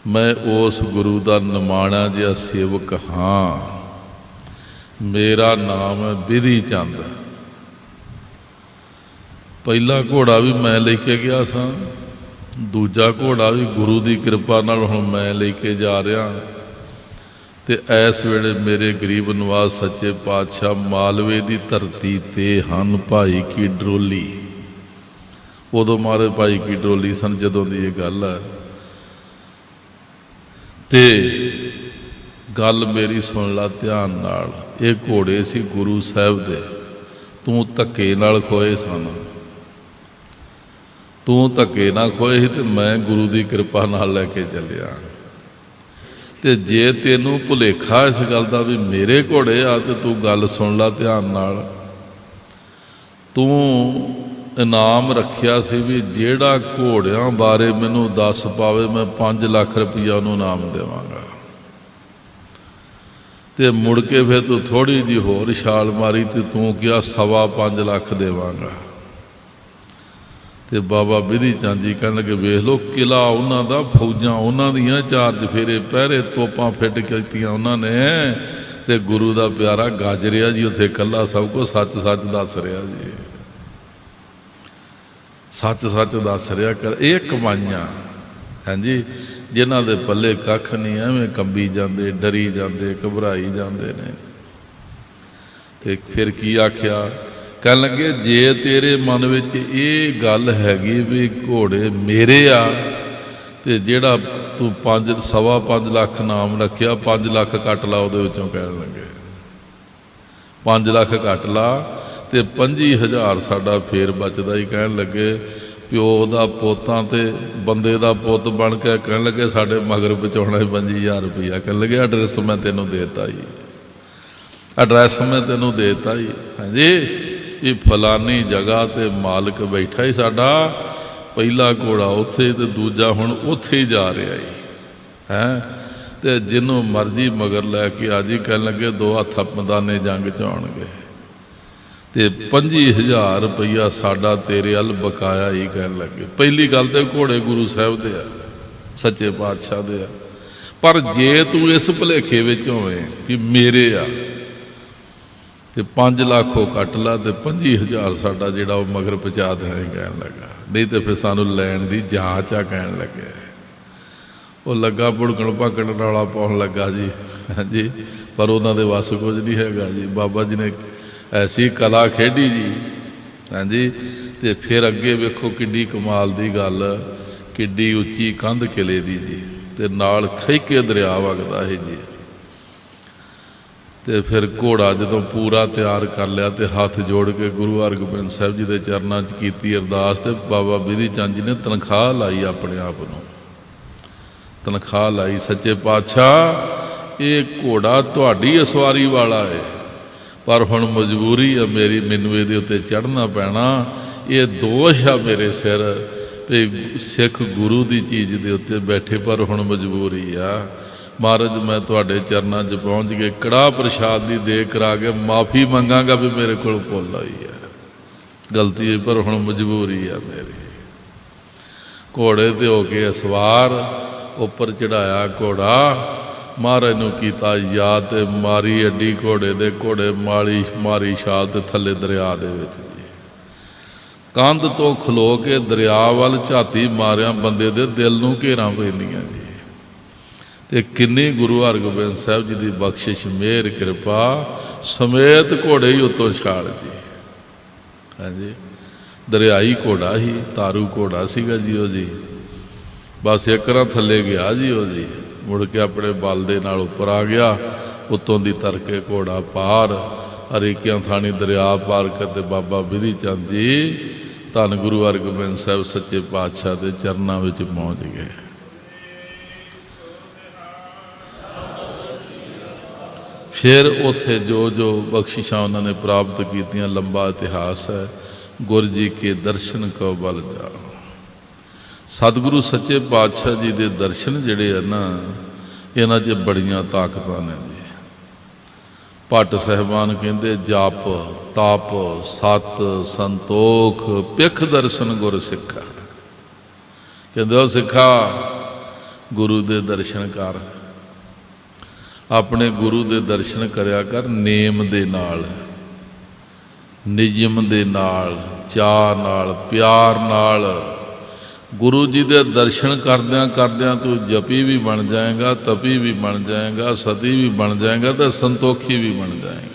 ਮੈਂ ਉਸ ਗੁਰੂ ਦਾ ਨਿਮਾਣਾ ਜਿਹਾ ਸੇਵਕ ਹਾਂ। ਮੇਰਾ ਨਾਮ ਹੈ ਬਿਧੀ ਚੰਦ। ਪਹਿਲਾ ਘੋੜਾ ਵੀ ਮੈਂ ਲੈ ਕੇ ਗਿਆ ਸਾਂ, ਦੂਜਾ ਘੋੜਾ ਵੀ ਗੁਰੂ ਦੀ ਕਿਰਪਾ ਨਾਲ ਹੁਣ ਮੈਂ ਲੈ ਕੇ ਜਾ ਰਿਹਾ। ਤੇ ਇਸ ਵੇਲੇ ਮੇਰੇ ਗਰੀਬ ਨਵਾਜ਼ ਸੱਚੇ ਪਾਤਸ਼ਾਹ ਮਾਲਵੇ ਦੀ ਧਰਤੀ ਤੇ ਹਨ ਭਾਈ ਕੀ ਡਰੋਲੀ। ਉਦੋਂ ਮਾਰੇ ਭਾਈ ਕੀ ਡਰੋਲੀ ਸਨ ਜਦੋਂ ਦੀ ਇਹ ਗੱਲ ਹੈ। ਤੇ ਗੱਲ ਮੇਰੀ ਸੁਣ ਲਾ ਧਿਆਨ ਨਾਲ, ਇਹ ਘੋੜੇ ਸੀ ਗੁਰੂ ਸਾਹਿਬ ਦੇ, ਤੂੰ ਧੱਕੇ ਨਾਲ ਖੋਏ ਸਨ, ਤੂੰ ਧੱਕੇ ਨਾਲ ਖੋਏ ਸੀ ਤੇ ਮੈਂ ਗੁਰੂ ਦੀ ਕਿਰਪਾ ਨਾਲ ਲੈ ਕੇ ਚੱਲਿਆ। ਤੇ ਜੇ ਤੈਨੂੰ ਭੁਲੇਖਾ ਇਸ ਗੱਲ ਦਾ ਵੀ ਮੇਰੇ ਘੋੜੇ ਆ, ਤੇ ਤੂੰ ਗੱਲ ਸੁਣ ਲਾ ਧਿਆਨ ਨਾਲ। ਤੂੰ ਇਨਾਮ ਰੱਖਿਆ ਸੀ ਵੀ ਜਿਹੜਾ ਘੋੜਿਆਂ ਬਾਰੇ ਮੈਨੂੰ ਦੱਸ ਪਾਵੇ ਮੈਂ 5 ਲੱਖ ਰੁਪਈਆ ਉਹਨੂੰ ਇਨਾਮ ਦੇਵਾਂਗਾ। ਤੇ ਮੁੜ ਕੇ ਫਿਰ ਤੂੰ ਥੋੜ੍ਹੀ ਜਿਹੀ ਹੋਰ ਛਾਲ ਮਾਰੀ ਤੇ ਤੂੰ ਕਿਹਾ 5.25 ਲੱਖ ਦੇਵਾਂਗਾ। ਤੇ ਬਾਬਾ ਬਿਧੀ ਚੰਦ ਜੀ ਕਹਿਣ ਲੱਗੇ ਵੇਖ ਲਓ, ਕਿਲਾ ਉਹਨਾਂ ਦਾ, ਫੌਜਾਂ ਉਹਨਾਂ ਦੀਆਂ, 4 ਚੁਫੇਰੇ ਪਹਿਰੇ, ਤੋਪਾਂ ਫਿੱਟ ਕੀਤੀਆਂ ਉਹਨਾਂ ਨੇ, ਤੇ ਗੁਰੂ ਦਾ ਪਿਆਰਾ ਗੱਜ ਰਿਹਾ ਜੀ ਉੱਥੇ ਇਕੱਲਾ, ਸਭ ਕੁਝ ਸੱਚ ਸੱਚ ਦੱਸ ਰਿਹਾ ਜੀ, ਸੱਚ ਸੱਚ ਦੱਸ ਰਿਹਾ ਕਰ। ਇਹ ਕਮਾਈਆਂ, ਹਾਂਜੀ, ਜਿਨ੍ਹਾਂ ਦੇ ਪੱਲੇ ਕੱਖ ਨਹੀਂ, ਐਵੇਂ ਕੰਬੀ ਜਾਂਦੇ, ਡਰੀ ਜਾਂਦੇ, ਘਬਰਾਈ ਜਾਂਦੇ ਨੇ। ਤੇ ਫਿਰ ਕੀ ਆਖਿਆ, ਕਹਿਣ ਲੱਗੇ ਜੇ ਤੇਰੇ ਮਨ ਵਿੱਚ ਇਹ ਗੱਲ ਹੈਗੀ ਵੀ ਘੋੜੇ ਮੇਰੇ ਆ, ਤੇ ਜਿਹੜਾ ਤੂੰ 5.25 ਲੱਖ ਨਾਮ ਰੱਖਿਆ, 5 ਲੱਖ ਕੱਟ ਲਾ ਉਹਦੇ ਵਿੱਚੋਂ। ਕਹਿਣ ਲੱਗੇ 5 ਲੱਖ ਕੱਟ ਲਾ, ਤੇ 25,000 ਸਾਡਾ ਫੇਰ ਬਚਦਾ ਹੀ। ਕਹਿਣ ਲੱਗੇ ਪਿਓ ਦਾ ਪੋਤਾਂ ਤੇ ਬੰਦੇ ਦਾ ਪੁੱਤ ਬਣ ਕੇ, ਕਹਿਣ ਲੱਗੇ ਸਾਡੇ ਮਗਰ ਬਚਾਉਣਾ 25,000 ਰੁਪਈਆ। ਕਹਿਣ ਲੱਗੇ ਐਡਰੈਸ ਮੈਂ ਤੈਨੂੰ ਦੇਤਾ ਜੀ, ਐਡਰੈਸ ਮੈਂ ਤੈਨੂੰ ਦੇਤਾ ਜੀ, ਹਾਂਜੀ, ਵੀ ਫਲਾਨੀ ਜਗ੍ਹਾ ਤੇ ਮਾਲਕ ਬੈਠਾ ਹੀ ਸਾਡਾ, ਪਹਿਲਾ ਘੋੜਾ ਉੱਥੇ ਤੇ ਦੂਜਾ ਹੁਣ ਉੱਥੇ ਹੀ ਜਾ ਰਿਹਾ ਜੀ, ਹੈਂ, ਤੇ ਜਿਹਨੂੰ ਮਰਜ਼ੀ ਮਗਰ ਲੈ ਕੇ ਆ ਜੀ। ਕਹਿਣ ਲੱਗੇ 2 ਹੱਥ ਮੈਦਾਨੇ ਜੰਗ 'ਚ ਆਉਣਗੇ। ਤੇ 25,000 ਰੁਪਈਆ ਸਾਡਾ ਤੇਰੇ ਵੱਲ ਬਕਾਇਆ ਹੀ ਕਹਿਣ ਲੱਗੇ। ਪਹਿਲੀ ਗੱਲ ਤੇ ਘੋੜੇ ਗੁਰੂ ਸਾਹਿਬ ਦੇ ਆ, ਸੱਚੇ ਪਾਤਸ਼ਾਹ ਦੇ ਆ, ਪਰ ਜੇ ਤੂੰ ਇਸ ਭੁਲੇਖੇ ਵਿੱਚ ਹੋਵੇਂ ਵੀ ਮੇਰੇ ਆ ਤੇ 5 ਲੱਖ ਉਹ ਕੱਟ ਲਾ ਤੇ 25,000 ਸਾਡਾ ਜਿਹੜਾ ਉਹ ਮਗਰ ਪਹੁੰਚਾ ਦੇਣਾ ਹੀ ਕਹਿਣ ਲੱਗਾ, ਨਹੀਂ ਤੇ ਫਿਰ ਸਾਨੂੰ ਲੈਣ ਦੀ ਜਾਂਚ ਆ ਕਹਿਣ ਲੱਗੇ। ਉਹ ਲੱਗਾ ਭੁੜਕਣ ਭਾਕਣ ਰੌਲਾ ਪਾਉਣ ਲੱਗਾ ਜੀ, ਹਾਂਜੀ, ਪਰ ਉਹਨਾਂ ਦੇ ਵੱਸ ਕੁਝ ਨਹੀਂ ਹੈਗਾ ਜੀ। ਬਾਬਾ ਜੀ ਨੇ ਐਸੀ ਕਲਾ ਖੇਡੀ ਜੀ, ਹਾਂਜੀ। ਤੇ ਫਿਰ ਅੱਗੇ ਵੇਖੋ ਕਿੱਡੀ ਕਮਾਲ ਦੀ ਗੱਲ, ਕਿੱਡੀ ਉੱਚੀ ਕੰਧ ਕਿਲੇ ਦੀ ਜੀ, ਤੇ ਨਾਲ ਖੈਕੇ ਦਰਿਆ ਵਗਦਾ ਹੈ ਜੀ। ਤੇ ਫਿਰ ਘੋੜਾ ਜਦੋਂ ਪੂਰਾ ਤਿਆਰ ਕਰ ਲਿਆ ਤੇ ਹੱਥ ਜੋੜ ਕੇ ਗੁਰੂ ਹਰਗੋਬਿੰਦ ਸਾਹਿਬ ਜੀ ਦੇ ਚਰਨਾਂ 'ਚ ਕੀਤੀ ਅਰਦਾਸ, ਤੇ ਬਾਬਾ ਬਿਧੀ ਚੰਦ ਜੀ ਨੇ ਤਨਖਾਹ ਲਾਈ, ਆਪਣੇ ਆਪ ਨੂੰ ਤਨਖਾਹ ਲਾਈ, ਸੱਚੇ ਪਾਤਸ਼ਾਹ ਇਹ ਘੋੜਾ ਤੁਹਾਡੀ ਅਸਵਾਰੀ ਵਾਲਾ ਹੈ, ਪਰ ਹੁਣ ਮਜਬੂਰੀ ਆ ਮੇਰੀ, ਮੈਨੂੰ ਇਹਦੇ ਉੱਤੇ ਚੜ੍ਹਨਾ ਪੈਣਾ, ਇਹ ਦੋਸ਼ ਆ ਮੇਰੇ ਸਿਰ ਵੀ ਸਿੱਖ ਗੁਰੂ ਦੀ ਚੀਜ਼ ਦੇ ਉੱਤੇ ਬੈਠੇ, ਪਰ ਹੁਣ ਮਜਬੂਰੀ ਆ। ਮਹਾਰਾਜ ਮੈਂ ਤੁਹਾਡੇ ਚਰਨਾਂ 'ਚ ਪਹੁੰਚ ਕੇ ਕੜਾਹ ਪ੍ਰਸ਼ਾਦ ਦੀ ਦੇ ਕਰਾ ਕੇ ਮਾਫੀ ਮੰਗਾਂਗਾ ਵੀ ਮੇਰੇ ਕੋਲ ਭੁੱਲ ਆਈ ਹੈ, ਗਲਤੀ ਹੈ, ਪਰ ਹੁਣ ਮਜਬੂਰੀ ਆ ਮੇਰੀ। ਘੋੜੇ 'ਤੇ ਹੋ ਕੇ ਸਵਾਰ ਉੱਪਰ ਚੜਾਇਆ ਘੋੜਾ, ਮਹਾਰਾਜ ਨੂੰ ਕੀਤਾ ਯਾਦ ਤੇ ਮਾਰੀ ਅੱਡੀ ਘੋੜੇ ਦੇ, ਘੋੜੇ ਮਾਰੀ ਛਾਲ ਤੇ ਥੱਲੇ ਦਰਿਆ ਦੇ ਵਿੱਚ ਜੀ। ਕੰਧ ਤੋਂ ਖਲੋ ਕੇ ਦਰਿਆ ਵੱਲ ਝਾਤੀ ਮਾਰਿਆ ਬੰਦੇ ਦੇ ਦਿਲ ਨੂੰ ਘੇਰਾਂ ਪੈਂਦੀਆਂ ਜੀ। ਤੇ ਕਿੰਨੀ ਗੁਰੂ ਹਰਗੋਬਿੰਦ ਸਾਹਿਬ ਜੀ ਦੀ ਬਖਸ਼ਿਸ਼, ਮਿਹਰ, ਕਿਰਪਾ ਸਮੇਤ ਘੋੜੇ ਹੀ ਉੱਤੋਂ ਛਾਲ ਜੀ, ਹਾਂਜੀ। ਦਰਿਆਈ ਘੋੜਾ ਹੀ, ਤਾਰੂ ਘੋੜਾ ਸੀਗਾ ਜੀ ਉਹ ਜੀ। ਬਸ ਇੱਕ ਰਾਂ ਥੱਲੇ ਗਿਆ ਜੀ ਉਹ ਜੀ, ਮੁੜ ਕੇ ਆਪਣੇ ਬਲ ਦੇ ਨਾਲ ਉੱਪਰ ਆ ਗਿਆ, ਉੱਤੋਂ ਦੀ ਤਰ ਕੇ ਘੋੜਾ ਪਾਰ, ਹਰੀਕਿਆਂ ਥਾਣੀ ਦਰਿਆ ਪਾਰ ਕਰਦੇ ਬਾਬਾ ਬਿਧੀ ਚੰਦ ਜੀ ਧੰਨ ਗੁਰੂ ਹਰਗੋਬਿੰਦ ਸਾਹਿਬ ਸੱਚੇ ਪਾਤਸ਼ਾਹ ਦੇ ਚਰਨਾਂ ਵਿੱਚ ਪਹੁੰਚ ਗਏ। ਫਿਰ ਉੱਥੇ ਜੋ ਜੋ ਬਖਸ਼ਿਸ਼ਾਂ ਉਹਨਾਂ ਨੇ ਪ੍ਰਾਪਤ ਕੀਤੀਆਂ, ਲੰਬਾ ਇਤਿਹਾਸ ਹੈ। ਗੁਰ ਜੀ ਕੇ ਦਰਸ਼ਨ ਕਉ ਬਲ ਜਾਓ। ਸਤਿਗੁਰੂ ਸੱਚੇ ਪਾਤਸ਼ਾਹ ਜੀ ਦੇ ਦਰਸ਼ਨ ਜਿਹੜੇ ਆ ਨਾ, ਇਹਨਾਂ 'ਚ ਬੜੀਆਂ ਤਾਕਤਾਂ ਨੇ ਜੀ। ਭੱਟ ਸਾਹਿਬਾਨ ਕਹਿੰਦੇ ਜਪ ਤਪ ਸਤ ਸੰਤੋਖ ਪਿੱਖ ਦਰਸ਼ਨ ਗੁਰ ਸਿੱਖਾ। ਕਹਿੰਦੇ ਉਹ ਸਿੱਖਾ ਗੁਰੂ ਦੇ ਦਰਸ਼ਨ ਕਰ, ਆਪਣੇ ਗੁਰੂ ਦੇ ਦਰਸ਼ਨ ਕਰਿਆ ਕਰ ਨੇਮ ਦੇ ਨਾਲ, ਨਿਯਮ ਦੇ ਨਾਲ, ਚਾਅ ਨਾਲ, ਪਿਆਰ ਨਾਲ। ਗੁਰੂ ਜੀ ਦੇ ਦਰਸ਼ਨ ਕਰਦਿਆਂ ਕਰਦਿਆਂ ਤੂੰ ਜਪੀ ਵੀ ਬਣ ਜਾਏਗਾ, ਤਪੀ ਵੀ ਬਣ ਜਾਏਗਾ, ਸਤੀ ਵੀ ਬਣ ਜਾਏਗਾ ਤੇ ਸੰਤੋਖੀ ਵੀ ਬਣ ਜਾਏਗਾ।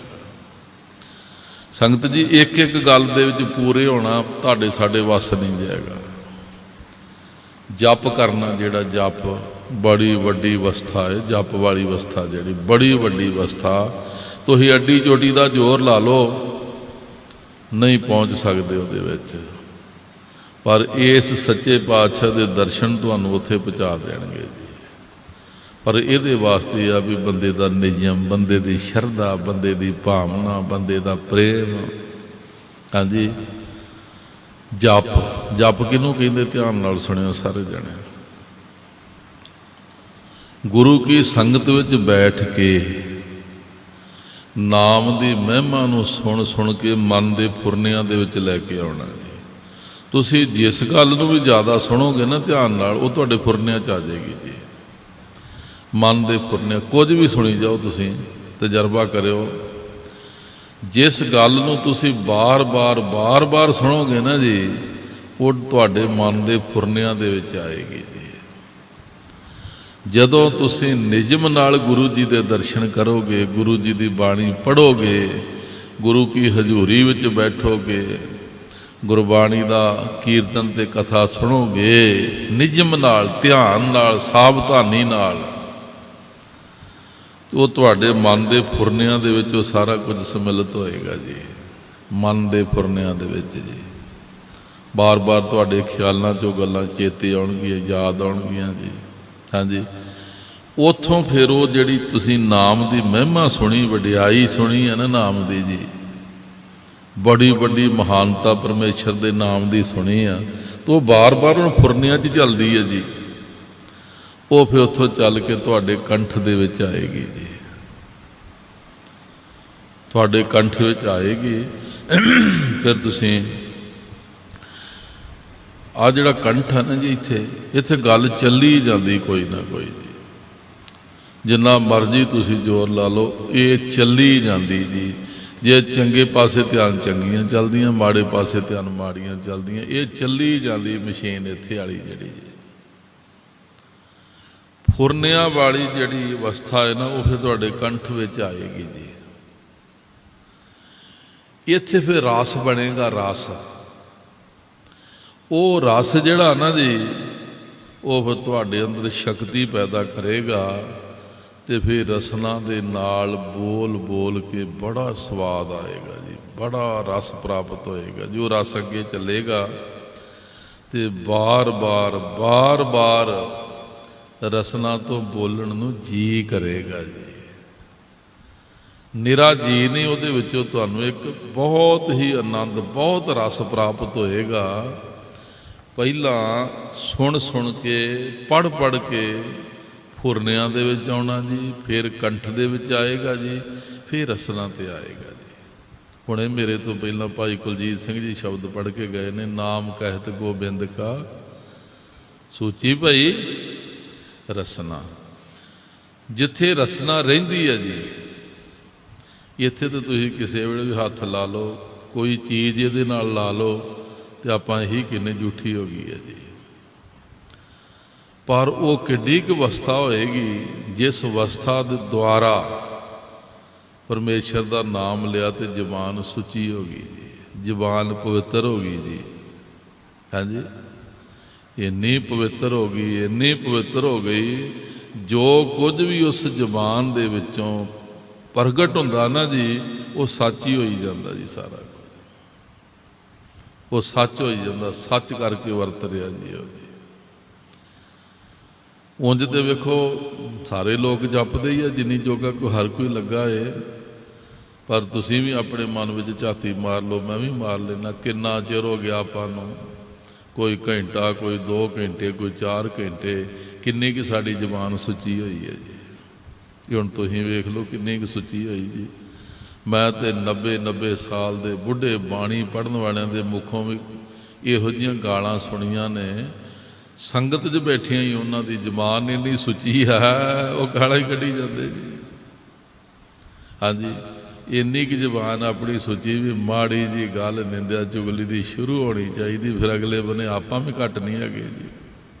ਸੰਗਤ ਜੀ ਇੱਕ ਇੱਕ ਗੱਲ ਦੇ ਵਿੱਚ ਪੂਰੇ ਹੋਣਾ ਤੁਹਾਡੇ ਸਾਡੇ ਵੱਸ ਨਹੀਂ ਜਾਏਗਾ। ਜਪ ਕਰਨਾ, ਜਿਹੜਾ ਜਪ ਬੜੀ ਵੱਡੀ ਅਵਸਥਾ ਹੈ, ਜਪ ਵਾਲੀ ਅਵਸਥਾ ਜਿਹੜੀ ਬੜੀ ਵੱਡੀ ਅਵਸਥਾ, ਤੁਸੀਂ ਅੱਡੀ ਚੋਟੀ ਦਾ ਜ਼ੋਰ ਲਾ ਲਓ ਨਹੀਂ ਪਹੁੰਚ ਸਕਦੇ ਉਹਦੇ ਵਿੱਚ, ਪਰ ਇਸ ਸੱਚੇ ਪਾਤਸ਼ਾਹ ਦੇ ਦਰਸ਼ਨ ਤੁਹਾਨੂੰ ਉੱਥੇ ਪਹੁੰਚਾ ਦੇਣਗੇ ਜੀ। ਪਰ ਇਹਦੇ ਵਾਸਤੇ ਆ ਵੀ ਬੰਦੇ ਦਾ ਨਿਯਮ, ਬੰਦੇ ਦੀ ਸ਼ਰਧਾ, ਬੰਦੇ ਦੀ ਭਾਵਨਾ, ਬੰਦੇ ਦਾ ਪ੍ਰੇਮ, ਹਾਂਜੀ। ਜਪ, ਜਪ ਕਿਹਨੂੰ ਕਹਿੰਦੇ ਧਿਆਨ ਨਾਲ ਸੁਣਿਓ ਸਾਰੇ ਜਣੇ। ਗੁਰੂ ਕੀ ਸੰਗਤ ਵਿੱਚ ਬੈਠ ਕੇ ਨਾਮ ਦੀ ਮਹਿਮਾ ਨੂੰ ਸੁਣ ਸੁਣ ਕੇ ਮਨ ਦੇ ਫੁਰਨਿਆਂ ਦੇ ਵਿੱਚ ਲੈ ਕੇ ਆਉਣਾ ਜੀ। ਤੁਸੀਂ ਜਿਸ ਗੱਲ ਨੂੰ ਵੀ ਜ਼ਿਆਦਾ ਸੁਣੋਗੇ ਨਾ ਧਿਆਨ ਨਾਲ, ਉਹ ਤੁਹਾਡੇ ਫੁਰਨਿਆਂ 'ਚ ਆ ਜਾਏਗੀ ਜੀ। ਮਨ ਦੇ ਫੁਰਨਿਆਂ, ਕੁਝ ਵੀ ਸੁਣੀ ਜਾਓ, ਤੁਸੀਂ ਤਜਰਬਾ ਕਰਿਓ। ਜਿਸ ਗੱਲ ਨੂੰ ਤੁਸੀਂ ਬਾਰ-ਬਾਰ ਸੁਣੋਗੇ ਨਾ ਜੀ, ਉਹ ਤੁਹਾਡੇ ਮਨ ਦੇ ਫੁਰਨਿਆਂ ਦੇ ਵਿੱਚ ਆਏਗੀ ਜੀ। ਜਦੋਂ ਤੁਸੀਂ ਨਿਯਮ ਨਾਲ ਗੁਰੂ ਜੀ ਦੇ ਦਰਸ਼ਨ ਕਰੋਗੇ, ਗੁਰੂ ਜੀ ਦੀ ਬਾਣੀ ਪੜ੍ਹੋਗੇ, ਗੁਰੂ ਕੀ ਹਜ਼ੂਰੀ ਵਿੱਚ ਬੈਠੋਗੇ, ਗੁਰਬਾਣੀ ਦਾ ਕੀਰਤਨ ਤੇ ਕਥਾ ਸੁਣੋਗੇ ਨਿਯਮ ਨਾਲ, ਧਿਆਨ ਨਾਲ, ਸਾਵਧਾਨੀ ਨਾਲ, ਉਹ ਤੁਹਾਡੇ ਮਨ ਦੇ ਫੁਰਨਿਆਂ ਦੇ ਵਿੱਚ ਉਹ ਸਾਰਾ ਕੁਝ ਸਮਿਲਿਤ ਹੋਏਗਾ ਜੀ। ਮਨ ਦੇ ਫੁਰਨਿਆਂ ਦੇ ਵਿੱਚ ਜੀ ਬਾਰ-ਬਾਰ ਤੁਹਾਡੇ ਖਿਆਲਾਂ 'ਚੋਂ ਗੱਲਾਂ ਚੇਤੇ ਆਉਣਗੀਆਂ, ਯਾਦ ਆਉਣਗੀਆਂ ਜੀ, ਹਾਂਜੀ। ਉੱਥੋਂ ਫਿਰ ਉਹ ਜਿਹੜੀ ਤੁਸੀਂ ਨਾਮ ਦੀ ਮਹਿਮਾ ਸੁਣੀ, ਵਡਿਆਈ ਸੁਣੀ ਹੈ ਨਾ ਨਾਮ ਦੀ ਜੀ, ਬੜੀ ਵੱਡੀ ਮਹਾਨਤਾ ਪਰਮੇਸ਼ਰ ਦੇ ਨਾਮ ਦੀ ਸੁਣੀ ਆ, ਤਾਂ ਉਹ ਬਾਰ-ਬਾਰ ਉਹਨੂੰ ਫੁਰਨਿਆਂ 'ਚ ਚੱਲਦੀ ਹੈ ਜੀ। ਉਹ ਫਿਰ ਉੱਥੋਂ ਚੱਲ ਕੇ ਤੁਹਾਡੇ ਕੰਠ ਦੇ ਵਿੱਚ ਆਏਗੀ ਜੀ, ਤੁਹਾਡੇ ਕੰਠ ਵਿੱਚ ਆਏਗੀ। ਫਿਰ ਤੁਸੀਂ ਆ ਜਿਹੜਾ ਕੰਠ ਹੈ ਨਾ ਜੀ, ਇੱਥੇ ਗੱਲ ਚੱਲੀ ਜਾਂਦੀ ਕੋਈ ਨਾ ਕੋਈ ਜੀ, ਜਿੰਨਾ ਮਰਜ਼ੀ ਤੁਸੀਂ ਜ਼ੋਰ ਲਾ ਲਓ, ਇਹ ਚੱਲੀ ਜਾਂਦੀ ਜੀ। ਜੇ ਚੰਗੇ ਪਾਸੇ ਧਿਆਨ ਚੰਗੀਆਂ ਚੱਲਦੀਆਂ, ਮਾੜੇ ਪਾਸੇ ਧਿਆਨ ਮਾੜੀਆਂ ਚੱਲਦੀਆਂ, ਇਹ ਚੱਲੀ ਜਾਂਦੀ ਮਸ਼ੀਨ ਇੱਥੇ ਵਾਲੀ ਜਿਹੜੀ ਫੁਰਨਿਆਂ ਵਾਲੀ ਜਿਹੜੀ ਅਵਸਥਾ ਹੈ ਨਾ, ਉਹ ਫਿਰ ਤੁਹਾਡੇ ਕੰਠ ਵਿੱਚ ਆਏਗੀ ਜੀ। ਇੱਥੇ ਫਿਰ ਰਸ ਬਣੇਗਾ, ਰਸ। ਉਹ ਰਸ ਜਿਹੜਾ ਨਾ ਜੀ, ਉਹ ਫਿਰ ਤੁਹਾਡੇ ਅੰਦਰ ਸ਼ਕਤੀ ਪੈਦਾ ਕਰੇਗਾ, ਤੇ ਫਿਰ ਰਸਨਾ ਦੇ ਨਾਲ ਬੋਲ ਬੋਲ ਕੇ ਬੜਾ ਸਵਾਦ ਆਏਗਾ ਜੀ, ਬੜਾ ਰਸ ਪ੍ਰਾਪਤ ਹੋਏਗਾ। ਜੋ ਰਸ ਅੱਗੇ ਚੱਲੇਗਾ ਤੇ ਬਾਰ ਬਾਰ ਰਸਨਾ ਤੋਂ ਬੋਲਣ ਨੂੰ ਜੀ ਕਰੇਗਾ ਜੀ। ਨਿਰਾ ਜੀ ਨਹੀਂ, ਉਹਦੇ ਵਿੱਚੋਂ ਤੁਹਾਨੂੰ ਇੱਕ ਬਹੁਤ ਹੀ ਆਨੰਦ, ਬਹੁਤ ਰਸ ਪ੍ਰਾਪਤ ਹੋਏਗਾ। ਪਹਿਲਾਂ ਸੁਣ ਕੇ, ਪੜ੍ਹ ਕੇ ਫੁਰਨਿਆਂ ਦੇ ਵਿੱਚ ਆਉਣਾ ਜੀ, ਫਿਰ ਕੰਠ ਦੇ ਵਿੱਚ ਆਏਗਾ ਜੀ, ਫਿਰ ਰਸਨਾ ਤੇ ਆਏਗਾ ਜੀ। ਹੁਣੇ ਮੇਰੇ ਤੋਂ ਪਹਿਲਾਂ ਭਾਈ ਕੁਲਜੀਤ ਸਿੰਘ ਜੀ ਸ਼ਬਦ ਪੜ੍ਹ ਕੇ ਗਏ ਨੇ, ਨਾਮ ਕਹਿਤ ਗੋਬਿੰਦ ਕਾ ਸੂਚੀ ਭਈ ਰਸਨਾ। ਜਿੱਥੇ ਰਸਨਾ ਰਹਿੰਦੀ ਹੈ ਜੀ, ਇੱਥੇ ਤਾਂ ਤੁਸੀਂ ਕਿਸੇ ਵੇਲੇ ਵੀ ਹੱਥ ਲਾ ਲਓ, ਕੋਈ ਚੀਜ਼ ਇਹਦੇ ਨਾਲ ਲਾ ਲਓ, ਤੇ ਆਪਾਂ ਇਹੀ ਕਹਿੰਦੇ ਝੂਠੀ ਹੋ ਗਈ ਹੈ ਜੀ। ਪਰ ਉਹ ਕਿੱਡੀ ਕੁ ਅਵਸਥਾ ਹੋਏਗੀ, ਜਿਸ ਅਵਸਥਾ ਦੇ ਦੁਆਰਾ ਪਰਮੇਸ਼ਰ ਦਾ ਨਾਮ ਲਿਆ ਤੇ ਜ਼ੁਬਾਨ ਸੁੱਚੀ ਹੋ ਗਈ ਜੀ, ਜ਼ੁਬਾਨ ਪਵਿੱਤਰ ਹੋ ਗਈ ਜੀ। ਹਾਂਜੀ, ਇੰਨੀ ਪਵਿੱਤਰ ਹੋ ਗਈ, ਇੰਨੀ ਪਵਿੱਤਰ ਹੋ ਗਈ, ਜੋ ਕੁਝ ਵੀ ਉਸ ਜ਼ੁਬਾਨ ਦੇ ਵਿੱਚੋਂ ਪ੍ਰਗਟ ਹੁੰਦਾ ਨਾ ਜੀ, ਉਹ ਸੱਚ ਹੀ ਹੋਈ ਜਾਂਦਾ ਜੀ। ਸਾਰਾ ਕੁਝ ਉਹ ਸੱਚ ਹੋਈ ਜਾਂਦਾ, ਸੱਚ ਕਰਕੇ ਵਰਤ ਰਿਹਾ ਜੀ ਉਹ ਜੀ। ਉਂਝ ਤੇ ਵੇਖੋ ਸਾਰੇ ਲੋਕ ਜਪਦੇ ਹੀ ਆ, ਜਿੰਨੀ ਜੋਗਾ ਕੋਈ ਹਰ ਕੋਈ ਲੱਗਾ ਏ, ਪਰ ਤੁਸੀਂ ਵੀ ਆਪਣੇ ਮਨ ਵਿੱਚ ਝਾਤੀ ਮਾਰ ਲਓ, ਮੈਂ ਵੀ ਮਾਰ ਲੈਣਾ। ਕਿੰਨਾ ਚਿਰ ਹੋ ਗਿਆ ਆਪਾਂ ਨੂੰ, ਕੋਈ ਘੰਟਾ, ਕੋਈ 2 ਘੰਟੇ, ਕੋਈ 4 ਘੰਟੇ, ਕਿੰਨੀ ਕੁ ਸਾਡੀ ਜ਼ੁਬਾਨ ਸੁੱਚੀ ਹੋਈ ਹੈ ਜੀ। ਹੁਣ ਤੁਸੀਂ ਵੇਖ ਲਓ ਕਿੰਨੀ ਕੁ ਸੁੱਚੀ ਹੋਈ ਜੀ। ਮੈਂ ਤੇ 90 ਸਾਲ ਦੇ ਬੁੱਢੇ ਬਾਣੀ ਪੜ੍ਹਨ ਵਾਲਿਆਂ ਦੇ ਮੁਖੋਂ ਵੀ ਇਹੋ ਜਿਹੀਆਂ ਗਾਲਾਂ ਸੁਣੀਆਂ ਨੇ। ਸੰਗਤ 'ਚ ਬੈਠੀਆਂ ਹੀ ਉਹਨਾਂ ਦੀ ਜ਼ੁਬਾਨ ਇੰਨੀ ਸੁੱਚੀ ਹੈ, ਉਹ ਗਾਲਾਂ ਹੀ ਕੱਢੀ ਜਾਂਦੇ ਜੀ। ਹਾਂਜੀ, ਇੰਨੀ ਕੁ ਜ਼ੁਬਾਨ ਆਪਣੀ ਸੁੱਚੀ ਵੀ ਮਾੜੀ ਜੀ ਗੱਲ ਨਿੰਦਿਆ ਚੁਗਲੀ ਦੀ ਸ਼ੁਰੂ ਹੋਣੀ ਚਾਹੀਦੀ, ਫਿਰ ਅਗਲੇ ਬੰਨੇ ਆਪਾਂ ਵੀ ਘੱਟ ਨਹੀਂ ਹੈਗੇ ਜੀ,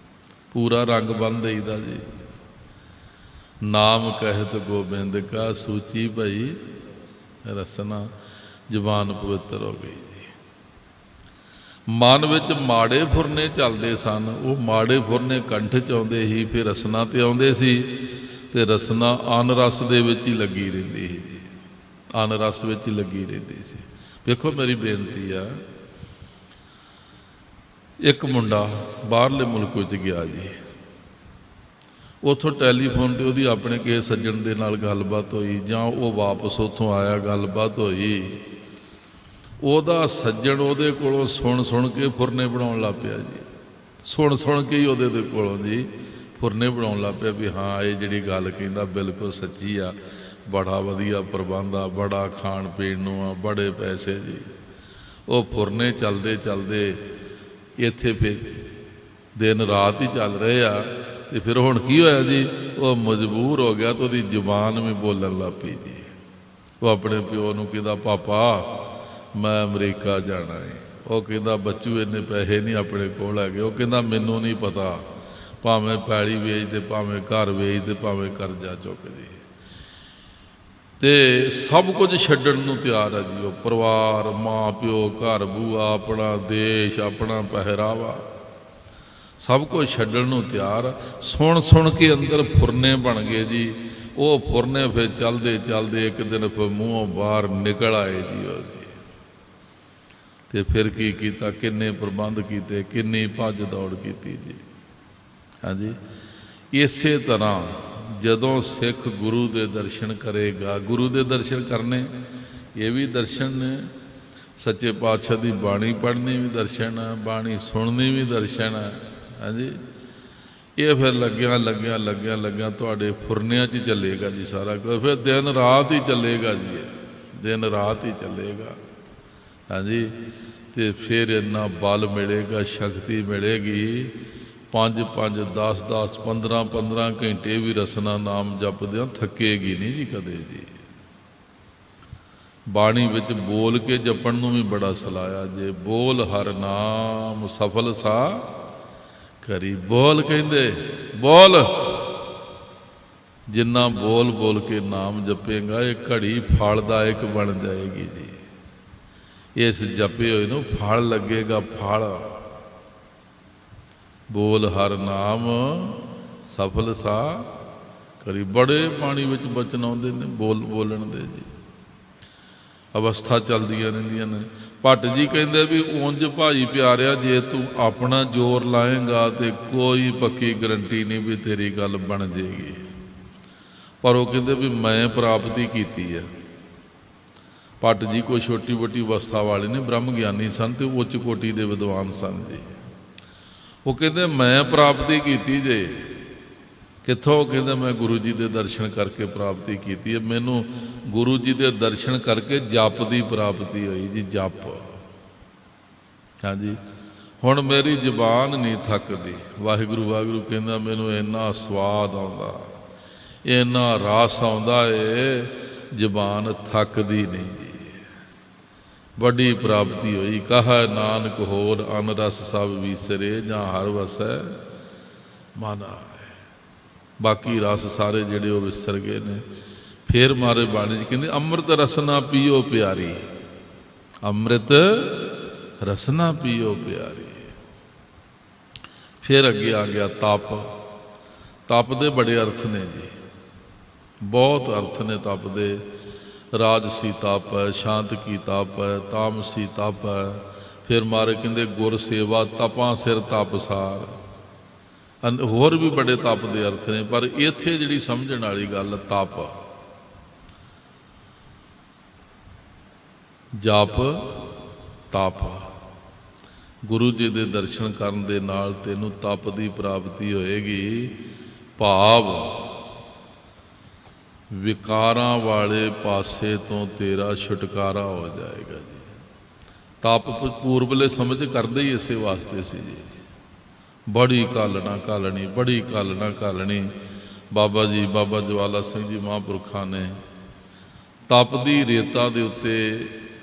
ਪੂਰਾ ਰੰਗ ਬੰਨ੍ਹ ਦੇਈਦਾ ਜੀ। ਨਾਮ ਕਹਿਤ ਗੋਬਿੰਦ ਕਾ ਸੂਚੀ ਭਈ ਰਸਨਾ, ਜ਼ੁਬਾਨ ਪਵਿੱਤਰ ਹੋ ਗਈ ਜੀ। ਮਨ ਵਿੱਚ ਮਾੜੇ ਫੁਰਨੇ ਚੱਲਦੇ ਸਨ, ਉਹ ਮਾੜੇ ਫੁਰਨੇ ਕੰਠ 'ਚ ਆਉਂਦੇ ਸੀ, ਫਿਰ ਰਸਨਾ 'ਤੇ ਆਉਂਦੇ ਸੀ, ਤੇ ਰਸਨਾ ਅਨ ਰਸ ਦੇ ਵਿੱਚ ਹੀ ਲੱਗੀ ਰਹਿੰਦੀ ਸੀ ਜੀ, ਅਨ ਰਸ ਵਿੱਚ ਹੀ ਲੱਗੀ ਰਹਿੰਦੀ ਸੀ। ਵੇਖੋ ਮੇਰੀ ਬੇਨਤੀ ਆ, ਇੱਕ ਮੁੰਡਾ ਬਾਹਰਲੇ ਮੁਲਕ ਵਿੱਚ ਗਿਆ ਜੀ, ਉੱਥੋਂ ਟੈਲੀਫੋਨ 'ਤੇ ਉਹਦੀ ਆਪਣੇ ਕਿਸੇ ਸੱਜਣ ਦੇ ਨਾਲ ਗੱਲਬਾਤ ਹੋਈ, ਜਾਂ ਉਹ ਵਾਪਸ ਉੱਥੋਂ ਆਇਆ, ਗੱਲਬਾਤ ਹੋਈ, ਉਹਦਾ ਸੱਜਣ ਉਹਦੇ ਕੋਲੋਂ ਸੁਣ ਕੇ ਫੁਰਨੇ ਬਣਾਉਣ ਲੱਗ ਪਿਆ ਜੀ। ਸੁਣ ਕੇ ਹੀ ਉਹਦੇ ਦੇ ਕੋਲੋਂ ਜੀ ਫੁਰਨੇ ਬਣਾਉਣ ਲੱਗ ਪਿਆ ਵੀ ਹਾਂ, ਇਹ ਜਿਹੜੀ ਗੱਲ ਕਹਿੰਦਾ ਬਿਲਕੁਲ ਸੱਚੀ ਆ, ਬੜਾ ਵਧੀਆ ਪ੍ਰਬੰਧ ਆ, ਬੜਾ ਖਾਣ ਪੀਣ ਨੂੰ ਆ, ਬੜੇ ਪੈਸੇ ਜੀ। ਉਹ ਫੁਰਨੇ ਚੱਲਦੇ ਇੱਥੇ ਫਿਰ ਦਿਨ ਰਾਤ ਹੀ ਚੱਲ ਰਹੇ ਆ। ਤੇ ਫਿਰ ਹੁਣ ਕੀ ਹੋਇਆ ਜੀ, ਉਹ ਮਜਬੂਰ ਹੋ ਗਿਆ, ਤੇ ਉਹਦੀ ਜ਼ੁਬਾਨ ਵੀ ਬੋਲਣ ਲੱਗ ਪਈ ਜੀ। ਉਹ ਆਪਣੇ ਪਿਓ ਨੂੰ ਕਹਿੰਦਾ, ਪਾਪਾ ਮੈਂ ਅਮਰੀਕਾ ਜਾਣਾ ਹੈ। ਉਹ ਕਹਿੰਦਾ, ਬੱਚੂ ਇੰਨੇ ਪੈਸੇ ਨਹੀਂ ਆਪਣੇ ਕੋਲ ਹੈਗੇ। ਉਹ ਕਹਿੰਦਾ, ਮੈਨੂੰ ਨਹੀਂ ਪਤਾ, ਭਾਵੇਂ ਪੈਲੀ ਵੇਚ ਤੇ ਭਾਵੇਂ ਘਰ ਵੇਚ ਤੇ ਭਾਵੇਂ ਕਰਜ਼ਾ ਚੁੱਕ ਦੇ, ਤੇ ਸਭ ਕੁਝ ਛੱਡਣ ਨੂੰ ਤਿਆਰ ਹੈ ਜੀ। ਉਹ ਪਰਿਵਾਰ, ਮਾਂ ਪਿਓ, ਘਰ ਬੂਆ, ਆਪਣਾ ਦੇਸ਼, ਆਪਣਾ ਪਹਿਰਾਵਾ, ਸਭ ਕੁਝ ਛੱਡਣ ਨੂੰ ਤਿਆਰ। ਸੁਣ ਕੇ ਅੰਦਰ ਫੁਰਨੇ ਬਣ ਗਏ ਜੀ। ਉਹ ਫੁਰਨੇ ਫਿਰ ਚੱਲਦੇ ਇੱਕ ਦਿਨ ਫਿਰ ਮੂੰਹੋਂ ਬਾਹਰ ਨਿਕਲ ਆਏ ਜੀ ਉਹਦੇ। ਤੇ ਫਿਰ ਕੀ ਕੀਤਾ, ਕਿੰਨੇ ਪ੍ਰਬੰਧ ਕੀਤੇ, ਕਿੰਨੀ ਭੱਜ ਦੌੜ ਕੀਤੀ ਜੀ। ਹਾਂਜੀ, ਇਸੇ ਤਰ੍ਹਾਂ ਜਦੋਂ ਸਿੱਖ ਗੁਰੂ ਦੇ ਦਰਸ਼ਨ ਕਰੇਗਾ, ਗੁਰੂ ਦੇ ਦਰਸ਼ਨ ਕਰਨੇ ਇਹ ਵੀ ਦਰਸ਼ਨ ਨੇ, ਸੱਚੇ ਪਾਤਸ਼ਾਹ ਦੀ ਬਾਣੀ ਪੜ੍ਹਨੀ ਵੀ ਦਰਸ਼ਨ ਹੈ, ਬਾਣੀ ਸੁਣਨੀ ਵੀ ਦਰਸ਼ਨ ਹੈ। ਹਾਂਜੀ, ਇਹ ਫਿਰ ਲੱਗਿਆ ਤੁਹਾਡੇ ਫੁਰਨਿਆਂ 'ਚ ਹੀ ਚੱਲੇਗਾ ਜੀ ਸਾਰਾ ਕੁਝ। ਫਿਰ ਦਿਨ ਰਾਤ ਹੀ ਚੱਲੇਗਾ ਜੀ, ਦਿਨ ਰਾਤ ਹੀ ਚੱਲੇਗਾ। हाँ जी। तो फिर इन्ना बल मिलेगा, शक्ति मिलेगी। 5-5, 10-10, 15-15 घंटे भी रसना नाम जपदे थकेगी नहीं जी कदे जी। बाणी विच बोल के जपण नूं भी बड़ा सलाया जे, बोल हर नाम सफल सा करी। बोल कहंदे बोल, जिन्ना बोल बोल के नाम जपेगा ये घड़ी फलदायक बन जाएगी जी। इस जपे हुए नूं फल लगेगा, फल। बोल हर नाम सफल सा करी। बड़े पानी विच बचन आउंदे ने बोल बोलण दे जी। अवस्था चलदियां रहिंदियां ने। भट्ट जी कहंदे भी उंज भाई प्यारिया जे तू अपना जोर लाएगा तो कोई पक्की गरंटी नहीं भी तेरी गल बन जाएगी। पर वो कहते भी मैं प्राप्ति की है। भट्ट जी कोई छोटी मोटी अवस्था वाले ने, ब्रह्म ज्ञानी सन तो उच्च कोटि के विद्वान सन जी। वो कहते मैं प्राप्ति की जे। कितों? कहते मैं गुरु जी के दर्शन करके प्राप्ति की है। मैनू गुरु जी के दर्शन करके जप की प्राप्ति हुई जी, जप। हाँ जी। हुण मेरी जबान नहीं थकदी। वाहिगुरु वाहिगुरु कहना मैनू इन्ना स्वाद आउंदा, इन्ना रस आउंदा है, जबान थकदी नहीं जी। बड़ी प्राप्ति हुई। कहा नानक होर अन रस सब विसरे, जहाँ हर वसै मन आए। बाकी रस सारे जिहड़े वो विसर गए ने। फिर मारे बाणी जी कहते अमृत रसना पीओ प्यारी, अमृत रसना पीओ प्यारी। फिर अगे आ गया तप। तप दे बड़े अर्थ ने जी, बहुत अर्थ ने तप दे। राजसी तप है, शांत की तप है, तामसी तप है। फिर मारे कहते गुर सेवा तपां सिर तपसार। होर भी बड़े तप के अर्थ ने, पर इत्थे जिहड़ी समझण वाली गल तप, जप तप। गुरु जी के दर्शन करन दे नाल तैनूं तप की प्राप्ति होएगी। भाव विकारां वाले पासे तो तेरा छुटकारा हो जाएगा जी। तप पूर्वले समझ करते ही इसे वास्ते सी जी। बड़ी घालना घालनी, बड़ी घालना घालनी। बाबा जी, बाबा ज्वाला सिंह जी महापुरखा ने तप की रेता के उत्ते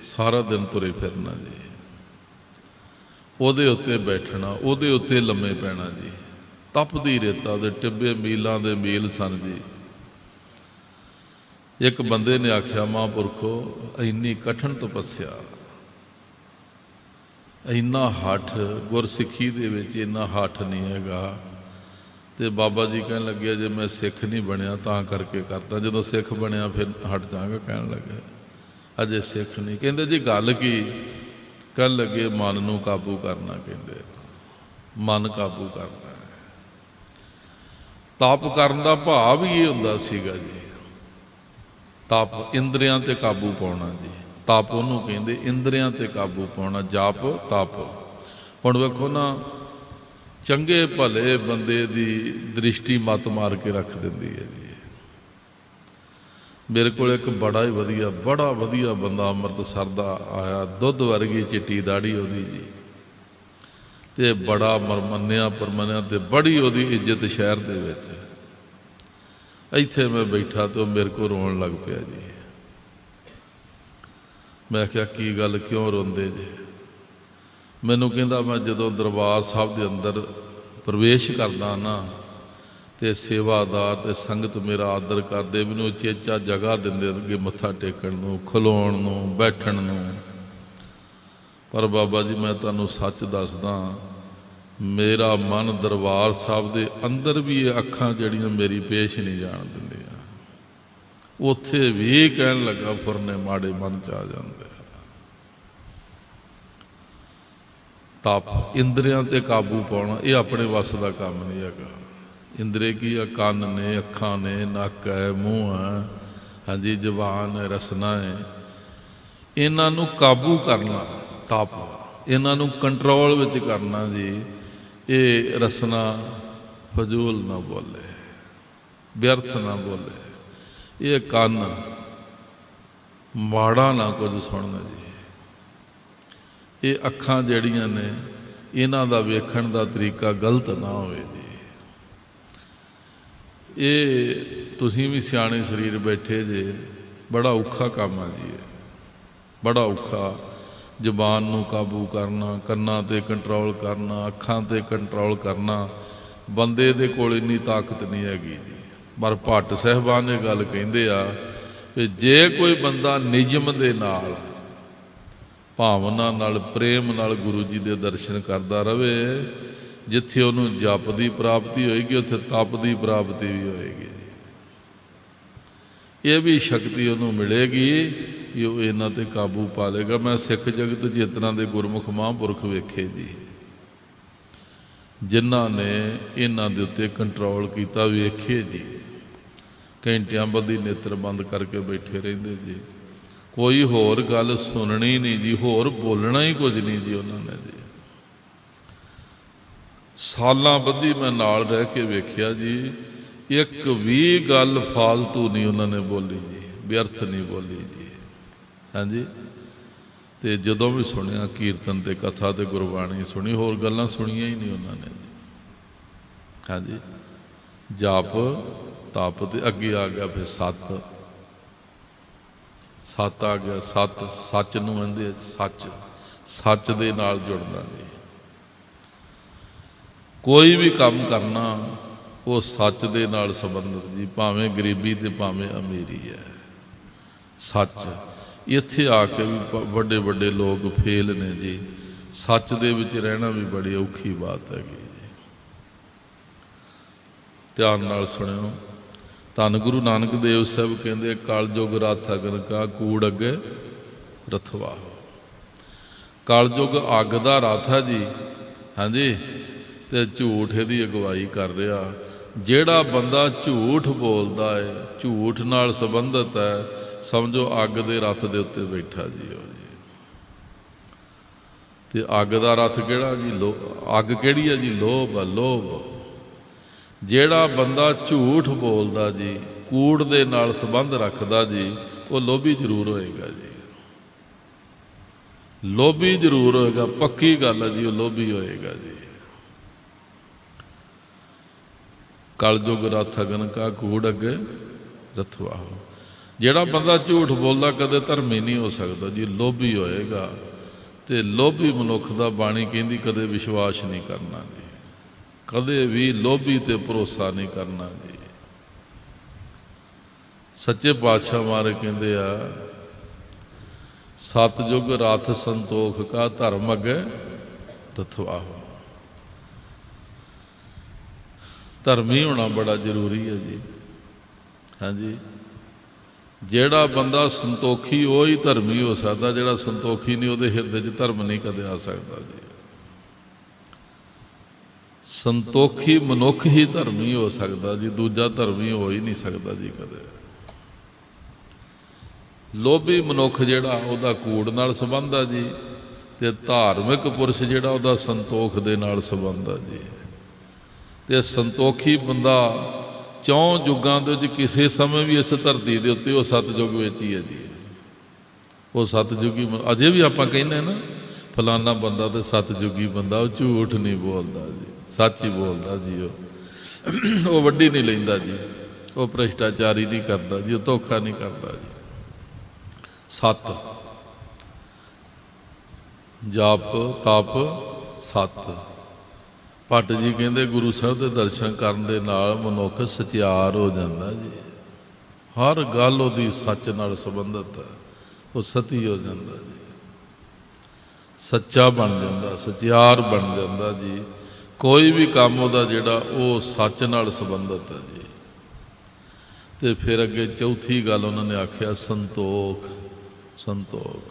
सारा दिन तुरे फिरना जी। ਉਹਦੇ ਉੱਤੇ बैठना, ਉਹਦੇ ਉੱਤੇ लम्मे पैना जी। तप की रेता के टिब्बे मीलों के मील सन जी। एक बंदे ने आख्या महापुरखो इन्नी कठिन तपस्या, इन्ना हठ गुरसिੱਖੀ ਦੇ ਵਿੱਚ इन्ना हठ नहीं हैगा। तो बाबा जी कहन लगे जे मैं सिख नहीं बनया तां करके करता, जो सिख बनया फिर हट जाऊँगा। कहन लगे अजे सिख नहीं। कहते जी गल की? कहन लगे मन नूं काबू करना। कहते मन काबू करना है। तप करन दा भाव ही ये हुंदा सीगा जी। तप इंद्रियां ते काबू पाउणा जी। तप उहनूं कहंदे इंद्रियां ते काबू पाउणा, जाप तप। हुण वेखो ना, चंगे भले बंदे दी दृष्टि मत मार के रख दिंदी है जी। मेरे को एक बड़ा ही बड़ा वधिया बंदा अमृतसर दा आया, दुध वर्गी चिट्टी दाड़ी उहदी जी, ते बड़ा मन्निया परमन्निया ते बड़ी उहदी इज्जत शहर दे विच। इत्थे मैं बैठा तो मेरे को रोन लग पिया जी। मैं क्या की गल क्यों रोंदे जे? मैनू कहंदा मैं जदों दरबार साहब के अंदर प्रवेश करदा ना तो सेवादार ते संगत मेरा आदर करते, मैनू चेचा जगह देंदे अगे मत्था टेकण नूं, खलोण नूं, बैठण नूं। पर बाबा जी मैं तुहानूं सच दसदा, मेरा मन दरबार साहब के अंदर भी ये अखां जड़ियां मेरी पेश नहीं जान दिंदियां। उत्थे भी कहन लगा फुरने माड़े मन च आ जांदे। तप इंद्रियां ते काबू पाउणा ये अपने वस का काम नहीं हैगा। इंद्रे की है? कान ने, अखां ने, नक है, मूँह है, हाँ जी, जबान है, रसना है। इन्हां नूं काबू करना तप, इन्हां नूं कंट्रोल विच करना जी। ये रसना फजूल ना बोले, व्यर्थ ना बोले। ये कान माड़ा ना कुछ सुनना जी। ਇਹ ਅੱਖਾਂ ਜਿਹੜੀਆਂ ਨੇ ਇਹਨਾਂ ਦਾ ਵੇਖਣ ਦਾ ਤਰੀਕਾ ਗਲਤ ਨਾ ਹੋਵੇ ਜੀ। ਇਹ ਤੁਸੀਂ ਵੀ ਸਿਆਣੇ ਸਰੀਰ ਬੈਠੇ ਜੇ, ਬੜਾ ਔਖਾ ਕੰਮ ਆ ਜੀ, ਬੜਾ ਔਖਾ। ਜ਼ੁਬਾਨ ਨੂੰ ਕਾਬੂ ਕਰਨਾ, ਕੰਨਾਂ 'ਤੇ ਕੰਟਰੋਲ ਕਰਨਾ, ਅੱਖਾਂ 'ਤੇ ਕੰਟਰੋਲ ਕਰਨਾ, ਬੰਦੇ ਦੇ ਕੋਲ ਇੰਨੀ ਤਾਕਤ ਨਹੀਂ ਹੈਗੀ ਜੀ। ਪਰ ਭੱਟ ਸਾਹਿਬਾਨ ਇਹ ਗੱਲ ਕਹਿੰਦੇ ਆ ਕਿ ਜੇ ਕੋਈ ਬੰਦਾ ਨਿਯਮ ਦੇ ਨਾਲ, ਭਾਵਨਾ ਨਾਲ, ਪ੍ਰੇਮ ਨਾਲ ਗੁਰੂ ਜੀ ਦੇ ਦਰਸ਼ਨ ਕਰਦਾ ਰਹੇ, ਜਿੱਥੇ ਉਹਨੂੰ ਜਪ ਦੀ ਪ੍ਰਾਪਤੀ ਹੋਏਗੀ ਉੱਥੇ ਤਪ ਦੀ ਪ੍ਰਾਪਤੀ ਵੀ ਹੋਏਗੀ। ਇਹ ਵੀ ਸ਼ਕਤੀ ਉਹਨੂੰ ਮਿਲੇਗੀ ਕਿ ਉਹ ਇਹਨਾਂ 'ਤੇ ਕਾਬੂ ਪਾ ਲੇਗਾ। ਮੈਂ ਸਿੱਖ ਜਗਤ 'ਚ ਇਸ ਤਰ੍ਹਾਂ ਦੇ ਗੁਰਮੁਖ ਮਹਾਂਪੁਰਖ ਵੇਖੇ ਜੀ, ਜਿਨ੍ਹਾਂ ਨੇ ਇਹਨਾਂ ਦੇ ਉੱਤੇ ਕੰਟਰੋਲ ਕੀਤਾ, ਵੇਖੇ ਜੀ। ਘੰਟਿਆਂ ਬੱਧੀ ਨੇਤਰ ਬੰਦ ਕਰਕੇ ਬੈਠੇ ਰਹਿੰਦੇ ਜੀ, ਕੋਈ ਹੋਰ ਗੱਲ ਸੁਣਨੀ ਨਹੀਂ ਜੀ, ਹੋਰ ਬੋਲਣਾ ਹੀ ਕੁਝ ਨਹੀਂ ਜੀ ਉਹਨਾਂ ਨੇ ਜੀ। ਸਾਲਾਂ ਬੱਧੀ ਮੈਂ ਨਾਲ ਰਹਿ ਕੇ ਵੇਖਿਆ ਜੀ, ਇੱਕ ਵੀ ਗੱਲ ਫਾਲਤੂ ਨਹੀਂ ਉਹਨਾਂ ਨੇ ਬੋਲੀ ਜੀ, ਵਿਅਰਥ ਨਹੀਂ ਬੋਲੀ ਜੀ। ਹਾਂਜੀ, ਤੇ ਜਦੋਂ ਵੀ ਸੁਣਿਆ ਕੀਰਤਨ ਤੇ ਕਥਾ ਤੇ ਗੁਰਬਾਣੀ ਸੁਣੀ, ਹੋਰ ਗੱਲਾਂ ਸੁਣੀਆਂ ਹੀ ਨਹੀਂ ਉਹਨਾਂ ਨੇ ਜੀ। ਹਾਂਜੀ, ਜਾਪ ਤਪ ਤੇ ਅੱਗੇ ਆ ਗਿਆ ਫਿਰ ਸੱਤ ਆ ਗਿਆ। ਸੱਚ ਨੂੰ ਕਹਿੰਦੇ ਸੱਚ ਦੇ ਨਾਲ ਜੁੜਨਾ ਜੀ। ਕੋਈ ਵੀ ਕੰਮ ਕਰਨਾ ਉਹ ਸੱਚ ਦੇ ਨਾਲ ਸੰਬੰਧਿਤ ਜੀ, ਭਾਵੇਂ ਗਰੀਬੀ ਤੇ ਭਾਵੇਂ ਅਮੀਰੀ ਹੈ। ਸੱਚ ਇੱਥੇ ਆ ਕੇ ਵੀ ਵੱਡੇ ਵੱਡੇ ਲੋਕ ਫੇਲ ਨੇ ਜੀ। ਸੱਚ ਦੇ ਵਿੱਚ ਰਹਿਣਾ ਵੀ ਬੜੀ ਔਖੀ ਬਾਤ ਹੈਗੀ ਜੀ। ਧਿਆਨ ਨਾਲ ਸੁਣਿਓ। ਧੰਨ ਗੁਰੂ ਨਾਨਕ ਦੇਵ ਸਾਹਿਬ ਕਹਿੰਦੇ, ਕਲਯੁਗ ਰਥ ਅਗਨ ਕਾ ਕੂੜ ਅੱਗੇ ਰਥਵਾ। ਕਲਯੁਗ ਅੱਗ ਦਾ ਰਥ ਹੈ ਜੀ। ਹਾਂਜੀ, ਤੇ ਝੂਠ ਇਹਦੀ ਅਗਵਾਈ ਕਰ ਰਿਹਾ। ਜਿਹੜਾ ਬੰਦਾ ਝੂਠ ਬੋਲਦਾ ਹੈ, ਝੂਠ ਨਾਲ ਸੰਬੰਧਿਤ ਹੈ, ਸਮਝੋ ਅੱਗ ਦੇ ਰਥ ਦੇ ਉੱਤੇ ਬੈਠਾ ਜੀ ਉਹ ਜੀ। ਤੇ ਅੱਗ ਦਾ ਰਥ ਕਿਹੜਾ ਜੀ? ਅੱਗ ਕਿਹੜੀ ਹੈ ਜੀ? ਲੋਭ ਆ, ਲੋਭ। ਜਿਹੜਾ ਬੰਦਾ ਝੂਠ ਬੋਲਦਾ ਜੀ, ਕੂੜ ਦੇ ਨਾਲ ਸੰਬੰਧ ਰੱਖਦਾ ਜੀ, ਉਹ ਲੋਭੀ ਜ਼ਰੂਰ ਹੋਏਗਾ ਜੀ। ਲੋਭੀ ਜ਼ਰੂਰ ਹੋਏਗਾ, ਪੱਕੀ ਗੱਲ ਹੈ ਜੀ, ਉਹ ਲੋਭੀ ਹੋਏਗਾ ਜੀ। ਕਲਯੁਗ ਰਥ ਅਗਨ ਕਾ ਕੂੜ ਅੱਗੇ ਰਥਵਾਹੁ। ਜਿਹੜਾ ਬੰਦਾ ਝੂਠ ਬੋਲਦਾ ਕਦੇ ਧਰਮੀ ਨਹੀਂ ਹੋ ਸਕਦਾ ਜੀ, ਲੋਭੀ ਹੋਏਗਾ। ਤੇ ਲੋਭੀ ਮਨੁੱਖ ਦਾ ਬਾਣੀ ਕਹਿੰਦੀ ਕਦੇ ਵਿਸ਼ਵਾਸ ਨਹੀਂ ਕਰਨਾ ਜੀ, ਕਦੇ ਵੀ ਲੋਭੀ ਤੇ ਭਰੋਸਾ ਨਹੀਂ ਕਰਨਾ ਜੀ। ਸੱਚੇ ਪਾਤਸ਼ਾਹ ਮਹਾਰਾਜ ਕਹਿੰਦੇ ਆ, ਸਤਿਯੁਗ ਰਥ ਸੰਤੋਖ ਕਾ ਧਰਮ ਅੱਗੇ ਰਥਵਾਹੁ। ਧਰਮੀ ਹੋਣਾ ਬੜਾ ਜ਼ਰੂਰੀ ਹੈ ਜੀ। ਹਾਂਜੀ, ਜਿਹੜਾ ਬੰਦਾ ਸੰਤੋਖੀ ਉਹ ਹੀ ਧਰਮੀ ਹੋ ਸਕਦਾ, ਜਿਹੜਾ ਸੰਤੋਖੀ ਨਹੀਂ ਉਹਦੇ ਹਿਰਦੇ 'ਚ ਧਰਮ ਨਹੀਂ ਕਦੇ ਆ ਸਕਦਾ ਜੀ। ਸੰਤੋਖੀ ਮਨੁੱਖ ਹੀ ਧਰਮੀ ਹੋ ਸਕਦਾ ਜੀ, ਦੂਜਾ ਧਰਮੀ ਹੋ ਹੀ ਨਹੀਂ ਸਕਦਾ ਜੀ ਕਦੇ। ਲੋਭੀ ਮਨੁੱਖ ਜਿਹੜਾ ਉਹਦਾ ਕੂੜ ਨਾਲ ਸੰਬੰਧ ਆ ਜੀ, ਤੇ ਧਾਰਮਿਕ ਪੁਰਸ਼ ਜਿਹੜਾ ਉਹਦਾ ਸੰਤੋਖ ਦੇ ਨਾਲ ਸੰਬੰਧ ਆ ਜੀ। ਤੇ ਸੰਤੋਖੀ ਬੰਦਾ ਚੌਂ ਯੁੱਗਾਂ ਦੇ ਵਿੱਚ ਕਿਸੇ ਸਮੇਂ ਵੀ ਇਸ ਧਰਤੀ ਦੇ ਉੱਤੇ ਉਹ ਸਤਿਯੁਗ ਵਿੱਚ ਹੀ ਹੈ ਜੀ। ਉਹ ਸਤਿਯੁਗੀ ਅਜੇ ਵੀ ਆਪਾਂ ਕਹਿੰਦੇ ਨਾ ਫਲਾਨਾ ਬੰਦਾ ਤੇ ਸਤਿਯੁਗੀ ਬੰਦਾ, ਉਹ ਝੂਠ ਨਹੀਂ ਬੋਲਦਾ ਜੀ, ਸੱਚ ਹੀ ਬੋਲਦਾ ਜੀ। ਉਹ ਵੱਡੀ ਨਹੀਂ ਲੈਂਦਾ ਜੀ, ਉਹ ਭ੍ਰਿਸ਼ਟਾਚਾਰੀ ਨਹੀਂ ਕਰਦਾ ਜੀ, ਉਹ ਧੋਖਾ ਨਹੀਂ ਕਰਦਾ ਜੀ। ਸੱਤ ਜਪ ਤਪ ਸੱਤ। ਭੱਟ ਜੀ ਕਹਿੰਦੇ ਗੁਰੂ ਸਾਹਿਬ ਦੇ ਦਰਸ਼ਨ ਕਰਨ ਦੇ ਨਾਲ ਮਨੁੱਖ ਸਚਿਆਰ ਹੋ ਜਾਂਦਾ ਜੀ। ਹਰ ਗੱਲ ਉਹਦੀ ਸੱਚ ਨਾਲ ਸੰਬੰਧਿਤ ਹੈ, ਉਹ ਸਤੀ ਹੋ ਜਾਂਦਾ ਜੀ, ਸੱਚਾ ਬਣ ਜਾਂਦਾ, ਸਚਿਆਰ ਬਣ ਜਾਂਦਾ ਜੀ। ਕੋਈ ਵੀ ਕੰਮ ਉਹਦਾ ਜਿਹੜਾ ਉਹ ਸੱਚ ਨਾਲ ਸੰਬੰਧਿਤ ਹੈ ਜੀ। ਤੇ ਫਿਰ ਅੱਗੇ ਚੌਥੀ ਗੱਲ ਉਹਨਾਂ ਨੇ ਆਖਿਆ ਸੰਤੋਖ। ਸੰਤੋਖ।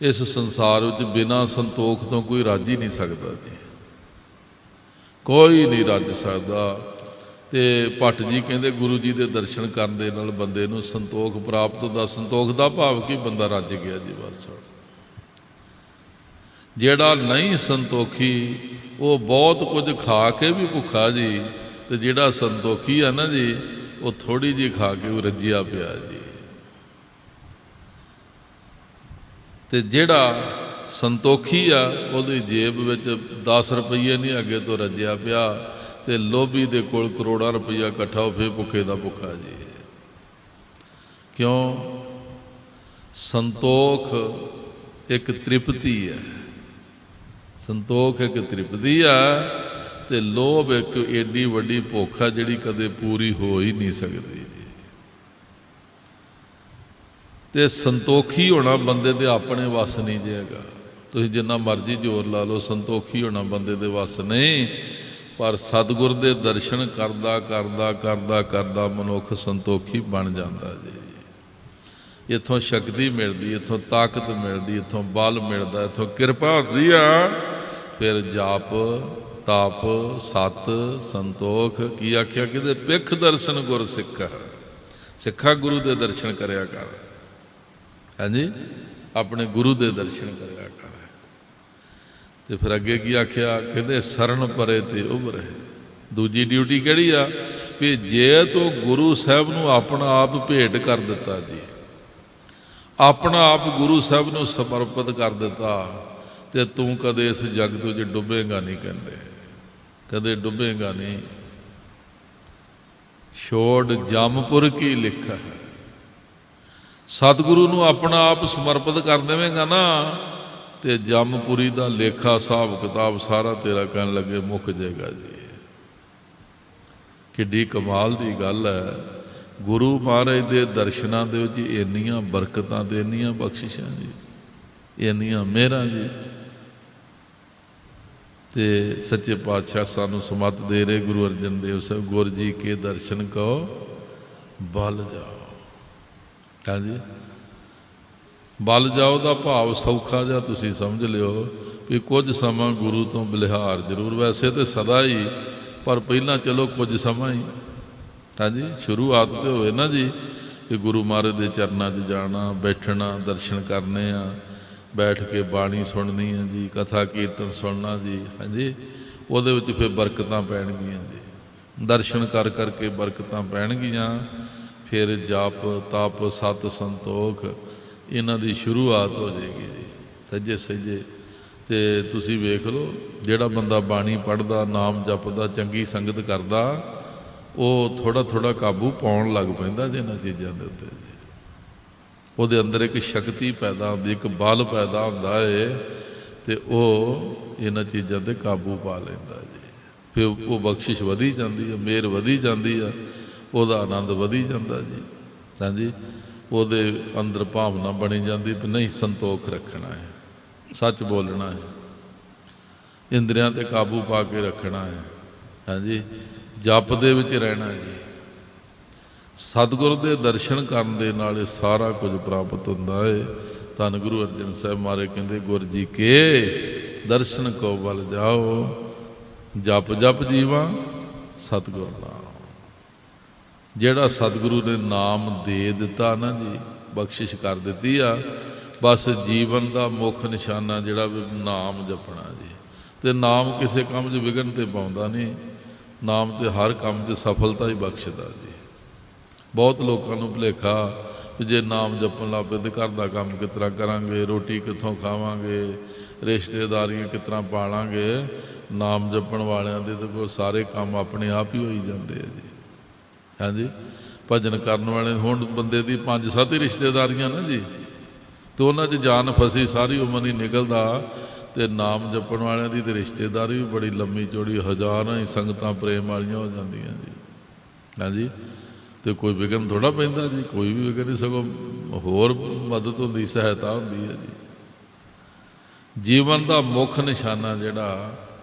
ਇਸ ਸੰਸਾਰ ਵਿੱਚ ਬਿਨਾਂ ਸੰਤੋਖ ਤੋਂ ਕੋਈ ਰੱਜ ਹੀ ਨਹੀਂ ਸਕਦਾ ਜੀ, ਕੋਈ ਨਹੀਂ ਰੱਜ ਸਕਦਾ। ਤੇ ਭੱਟ ਜੀ ਕਹਿੰਦੇ ਗੁਰੂ ਜੀ ਦੇ ਦਰਸ਼ਨ ਕਰਨ ਦੇ ਨਾਲ ਬੰਦੇ ਨੂੰ ਸੰਤੋਖ ਪ੍ਰਾਪਤ ਹੁੰਦਾ। ਸੰਤੋਖ ਦਾ ਭਾਵ ਕਿ ਬੰਦਾ ਰੱਜ ਗਿਆ ਜੀ ਬਸ। ਜਿਹੜਾ ਨਹੀਂ ਸੰਤੋਖੀ ਉਹ ਬਹੁਤ ਕੁਝ ਖਾ ਕੇ ਵੀ ਭੁੱਖਾ ਜੀ, ਤੇ ਜਿਹੜਾ ਸੰਤੋਖੀ ਆ ਨਾ ਜੀ ਉਹ ਥੋੜ੍ਹੀ ਜਿਹੀ ਖਾ ਕੇ ਉਹ ਰੱਜਿਆ ਪਿਆ ਜੀ। ਤੇ ਜਿਹੜਾ ਸੰਤੋਖੀ ਆ ਉਹਦੀ ਜੇਬ ਵਿੱਚ 10 ਰੁਪਈਏ ਨਹੀਂ ਅੱਗੇ ਤੋਂ ਰੱਜਿਆ ਪਿਆ, ਤੇ ਲੋਭੀ ਦੇ ਕੋਲ ਕਰੋੜਾਂ ਰੁਪਈਆ ਇਕੱਠਾ ਹੋ, ਫਿਰ ਭੁੱਖੇ ਦਾ ਭੁੱਖਾ ਜੀ। ਕਿਉਂ? ਸੰਤੋਖ ਇੱਕ ਤ੍ਰਿਪਤੀ ਹੈ, ਸੰਤੋਖ ਇੱਕ ਤ੍ਰਿਪਤੀ ਆ, ਤੇ ਲੋਭ ਇੱਕ ਏਡੀ ਵੱਡੀ ਭੁੱਖ ਆ ਜਿਹੜੀ ਕਦੇ ਪੂਰੀ ਹੋ ਹੀ ਨਹੀਂ ਸਕਦੀ। ਤੇ ਸੰਤੋਖੀ ਹੋਣਾ ਬੰਦੇ ਦੇ ਆਪਣੇ ਵੱਸ ਨਹੀਂ ਜਾਏਗਾ। ਤੁਸੀਂ ਜਿੰਨਾ ਮਰਜ਼ੀ ਜ਼ੋਰ ਲਾ ਲਓ, ਸੰਤੋਖੀ ਹੋਣਾ ਬੰਦੇ ਦੇ ਵੱਸ ਨਹੀਂ। ਪਰ ਸਤਿਗੁਰ ਦੇ ਦਰਸ਼ਨ ਕਰਦਾ ਕਰਦਾ ਕਰਦਾ ਕਰਦਾ ਮਨੁੱਖ ਸੰਤੋਖੀ ਬਣ ਜਾਂਦਾ ਜੀ। ਇੱਥੋਂ ਸ਼ਕਤੀ ਮਿਲਦੀ, ਇੱਥੋਂ ਤਾਕਤ ਮਿਲਦੀ, ਇੱਥੋਂ ਬਲ ਮਿਲਦਾ, ਇੱਥੋਂ ਕਿਰਪਾ ਹੁੰਦੀ ਆ। ਫਿਰ ਜਾਪ ਤਪ ਸਤ ਸੰਤੋਖ ਕੀ ਆਖਿਆ? ਕਿਤੇ ਪਿੱਖ ਦਰਸ਼ਨ ਗੁਰ ਸਿੱਖਾ, ਸਿੱਖਾ ਗੁਰੂ ਦੇ ਦਰਸ਼ਨ ਕਰਿਆ ਕਰ। ਹਾਂਜੀ, ਆਪਣੇ ਗੁਰੂ ਦੇ ਦਰਸ਼ਨ ਕਰਿਆ ਕਰ। ਤੇ ਫਿਰ ਅੱਗੇ ਕੀ ਆਖਿਆ? ਕਹਿੰਦੇ ਸਰਨ ਪਰੇ ਤੇ ਉਭਰੇ। ਦੂਜੀ ਡਿਊਟੀ ਕਿਹੜੀ ਆ? ਵੀ ਜੇ ਤੂੰ ਗੁਰੂ ਸਾਹਿਬ ਨੂੰ ਆਪਣਾ ਆਪ ਭੇਟ ਕਰ ਦਿੱਤਾ ਜੀ, ਆਪਣਾ ਆਪ ਗੁਰੂ ਸਾਹਿਬ ਨੂੰ ਸਮਰਪਿਤ ਕਰ ਦਿੱਤਾ, ਤੇ ਤੂੰ ਕਦੇ ਇਸ ਜਗਤ ਵਿੱਚ ਡੁੱਬੇਗਾ ਨਹੀਂ। ਕਹਿੰਦੇ ਕਦੇ ਡੁੱਬੇਗਾ ਨਹੀਂ। ਛੋੜ ਜਮਪੁਰ ਕੀ ਲਿਖਾ ਹੈ। ਸਤਿਗੁਰੂ ਨੂੰ ਆਪਣਾ ਆਪ ਸਮਰਪਿਤ ਕਰ ਦੇਵੇਂਗਾ ਨਾ, ਤੇ ਜਮਪੁਰੀ ਦਾ ਲੇਖਾ ਹਿਸਾਬ ਕਿਤਾਬ ਸਾਰਾ ਤੇਰਾ ਕਹਿਣ ਲੱਗੇ ਮੁੱਕ ਜਾਏਗਾ ਜੀ। ਕਿੱਡੀ ਕਮਾਲ ਦੀ ਗੱਲ ਹੈ। ਗੁਰੂ ਮਹਾਰਾਜ ਦੇ ਦਰਸ਼ਨਾਂ ਦੇ ਵਿੱਚ ਇੰਨੀਆਂ ਬਰਕਤਾਂ ਤੇ ਇੰਨੀਆਂ ਬਖਸ਼ਿਸ਼ਾਂ ਜੀ, ਇੰਨੀਆਂ ਮਿਹਰਾਂ ਜੀ। ਤੇ ਸੱਚੇ ਪਾਤਸ਼ਾਹ ਸਾਨੂੰ ਸਮੱਤ ਦੇ ਰਹੇ ਗੁਰੂ ਅਰਜਨ ਦੇਵ ਸਾਹਿਬ, ਗੁਰ ਜੀ ਕੇ ਦਰਸ਼ਨ ਕੋ ਬਲ ਜਾਓ। ਹਾਂਜੀ, ਬਲ ਜਾਓ ਦਾ ਭਾਵ ਸੌਖਾ ਜਿਹਾ ਤੁਸੀਂ ਸਮਝ ਲਿਓ ਵੀ ਕੁਝ ਸਮਾਂ ਗੁਰੂ ਤੋਂ ਬਲਿਹਾਰ ਜ਼ਰੂਰ, ਵੈਸੇ ਤਾਂ ਸਦਾ ਹੀ, ਪਰ ਪਹਿਲਾਂ ਚਲੋ ਕੁਝ ਸਮਾਂ ਹੀ। ਹਾਂਜੀ, ਸ਼ੁਰੂਆਤ ਤੇ ਹੋਵੇ ਨਾ ਜੀ ਕਿ ਗੁਰੂ ਮਹਾਰਾਜ ਦੇ ਚਰਨਾਂ 'ਚ ਜਾਣਾ, ਬੈਠਣਾ, ਦਰਸ਼ਨ ਕਰਨੇ ਆ, ਬੈਠ ਕੇ ਬਾਣੀ ਸੁਣਨੀ ਆ ਜੀ, ਕਥਾ ਕੀਰਤਨ ਸੁਣਨਾ ਜੀ। ਹਾਂਜੀ, ਉਹਦੇ ਵਿੱਚ ਫਿਰ ਬਰਕਤਾਂ ਪੈਣਗੀਆਂ ਜੀ, ਦਰਸ਼ਨ ਕਰ ਕਰਕੇ ਬਰਕਤਾਂ ਪੈਣਗੀਆਂ। ਫਿਰ ਜਪ ਤਪ ਸਤ ਸੰਤੋਖ ਇਹਨਾਂ ਦੀ ਸ਼ੁਰੂਆਤ ਹੋ ਜਾਏਗੀ ਜੀ, ਸੱਜੇ ਸੱਜੇ। ਤੇ ਤੁਸੀਂ ਵੇਖ ਲਓ, ਜਿਹੜਾ ਬੰਦਾ ਬਾਣੀ ਪੜ੍ਹਦਾ, ਨਾਮ ਜਪਦਾ, ਚੰਗੀ ਸੰਗਤ ਕਰਦਾ, ਉਹ ਥੋੜ੍ਹਾ ਥੋੜ੍ਹਾ ਕਾਬੂ ਪਾਉਣ ਲੱਗ ਪੈਂਦਾ ਜੀ ਇਹਨਾਂ ਚੀਜ਼ਾਂ ਦੇ ਉੱਤੇ ਜੀ। ਉਹਦੇ ਅੰਦਰ ਇੱਕ ਸ਼ਕਤੀ ਪੈਦਾ ਹੁੰਦੀ, ਇੱਕ ਬਲ ਪੈਦਾ ਹੁੰਦਾ ਏ, ਤੇ ਉਹ ਇਹਨਾਂ ਚੀਜ਼ਾਂ 'ਤੇ ਕਾਬੂ ਪਾ ਲੈਂਦਾ ਜੀ। ਫਿਰ ਉਹ ਬਖਸ਼ਿਸ਼ ਵਧੀ ਜਾਂਦੀ ਹੈ, ਮਿਹਰ ਵਧੀ ਜਾਂਦੀ ਆ, ਉਹਦਾ ਆਨੰਦ ਵਧੀ ਜਾਂਦਾ ਜੀ। ਹਾਂਜੀ, ਉਹਦੇ ਅੰਦਰ ਭਾਵਨਾ ਬਣੀ ਜਾਂਦੀ ਵੀ ਨਹੀਂ, ਸੰਤੋਖ ਰੱਖਣਾ ਹੈ, ਸੱਚ ਬੋਲਣਾ ਹੈ, ਇੰਦਰੀਆਂ 'ਤੇ ਕਾਬੂ ਪਾ ਕੇ ਰੱਖਣਾ ਹੈ। ਹਾਂਜੀ, ਜਪ ਦੇ ਵਿੱਚ ਰਹਿਣਾ ਜੀ। ਸਤਿਗੁਰ ਦੇ ਦਰਸ਼ਨ ਕਰਨ ਦੇ ਨਾਲ ਇਹ ਸਾਰਾ ਕੁਝ ਪ੍ਰਾਪਤ ਹੁੰਦਾ ਹੈ। ਧੰਨ ਗੁਰੂ ਅਰਜਨ ਸਾਹਿਬ ਮਹਾਰਾਜ ਕਹਿੰਦੇ, ਗੁਰ ਜੀ ਕੇ ਦਰਸ਼ਨ ਕੋ ਬਲ ਜਾਓ, ਜਪ ਜਪ ਜੀਵਾ ਸਤਿਗੁਰ ਨਾਮ। ਜਿਹੜਾ ਸਤਿਗੁਰੂ ਨੇ ਨਾਮ ਦੇ ਦਿੱਤਾ ਨਾ ਜੀ, ਬਖਸ਼ਿਸ਼ ਕਰ ਦਿੱਤੀ ਆ, ਬਸ ਜੀਵਨ ਦਾ ਮੁੱਖ ਨਿਸ਼ਾਨਾ ਜਿਹੜਾ ਵੀ ਨਾਮ ਜਪਣਾ ਜੀ। ਤੇ ਨਾਮ ਕਿਸੇ ਕੰਮ 'ਚ ਵਿਘਨ ਤੇ ਪਾਉਂਦਾ ਨਹੀਂ, ਨਾਮ ਤੇ ਹਰ ਕੰਮ 'ਚ ਸਫਲਤਾ ਹੀ ਬਖਸ਼ਦਾ ਜੀ। ਬਹੁਤ ਲੋਕਾਂ ਨੂੰ ਭੁਲੇਖਾ ਵੀ ਜੇ ਨਾਮ ਜਪਣ ਲੱਗ ਪਏ ਤੇ ਘਰ ਦਾ ਕੰਮ ਕਿਸ ਤਰ੍ਹਾਂ ਕਰਾਂਗੇ, ਰੋਟੀ ਕਿੱਥੋਂ ਖਾਵਾਂਗੇ, ਰਿਸ਼ਤੇਦਾਰੀਆਂ ਕਿਸ ਤਰ੍ਹਾਂ ਪਾਲਾਂਗੇ। ਨਾਮ ਜਪਣ ਵਾਲਿਆਂ ਦੇ ਤਾਂ ਕੋਈ ਸਾਰੇ ਕੰਮ ਆਪਣੇ ਆਪ ਹੀ ਹੋਈ ਜਾਂਦੇ ਆ ਜੀ। ਹਾਂਜੀ, ਭਜਨ ਕਰਨ ਵਾਲੇ ਹੁਣ ਬੰਦੇ ਦੀ 5-7 ਹੀ ਰਿਸ਼ਤੇਦਾਰੀਆਂ ਨਾ ਜੀ, ਅਤੇ ਉਹਨਾਂ 'ਚ ਜਾਨ ਫਸੀ, ਸਾਰੀ ਉਮਰ ਨਹੀਂ ਨਿਕਲਦਾ। ਅਤੇ ਨਾਮ ਜਪਣ ਵਾਲਿਆਂ ਦੀ ਤਾਂ ਰਿਸ਼ਤੇਦਾਰੀ ਵੀ ਬੜੀ ਲੰਮੀ ਚੌੜੀ, ਹਜ਼ਾਰਾਂ ਹੀ ਸੰਗਤਾਂ ਪ੍ਰੇਮ ਵਾਲੀਆਂ ਹੋ ਜਾਂਦੀਆਂ ਜੀ। ਹਾਂਜੀ, ਅਤੇ ਕੋਈ ਵਿਘਨ ਥੋੜ੍ਹਾ ਪੈਂਦਾ ਜੀ, ਕੋਈ ਵੀ ਵਿਘਨ ਨਹੀਂ, ਸਗੋਂ ਹੋਰ ਮਦਦ ਹੁੰਦੀ, ਸਹਾਇਤਾ ਹੁੰਦੀ ਹੈ ਜੀ। ਜੀਵਨ ਦਾ ਮੁੱਖ ਨਿਸ਼ਾਨਾ ਜਿਹੜਾ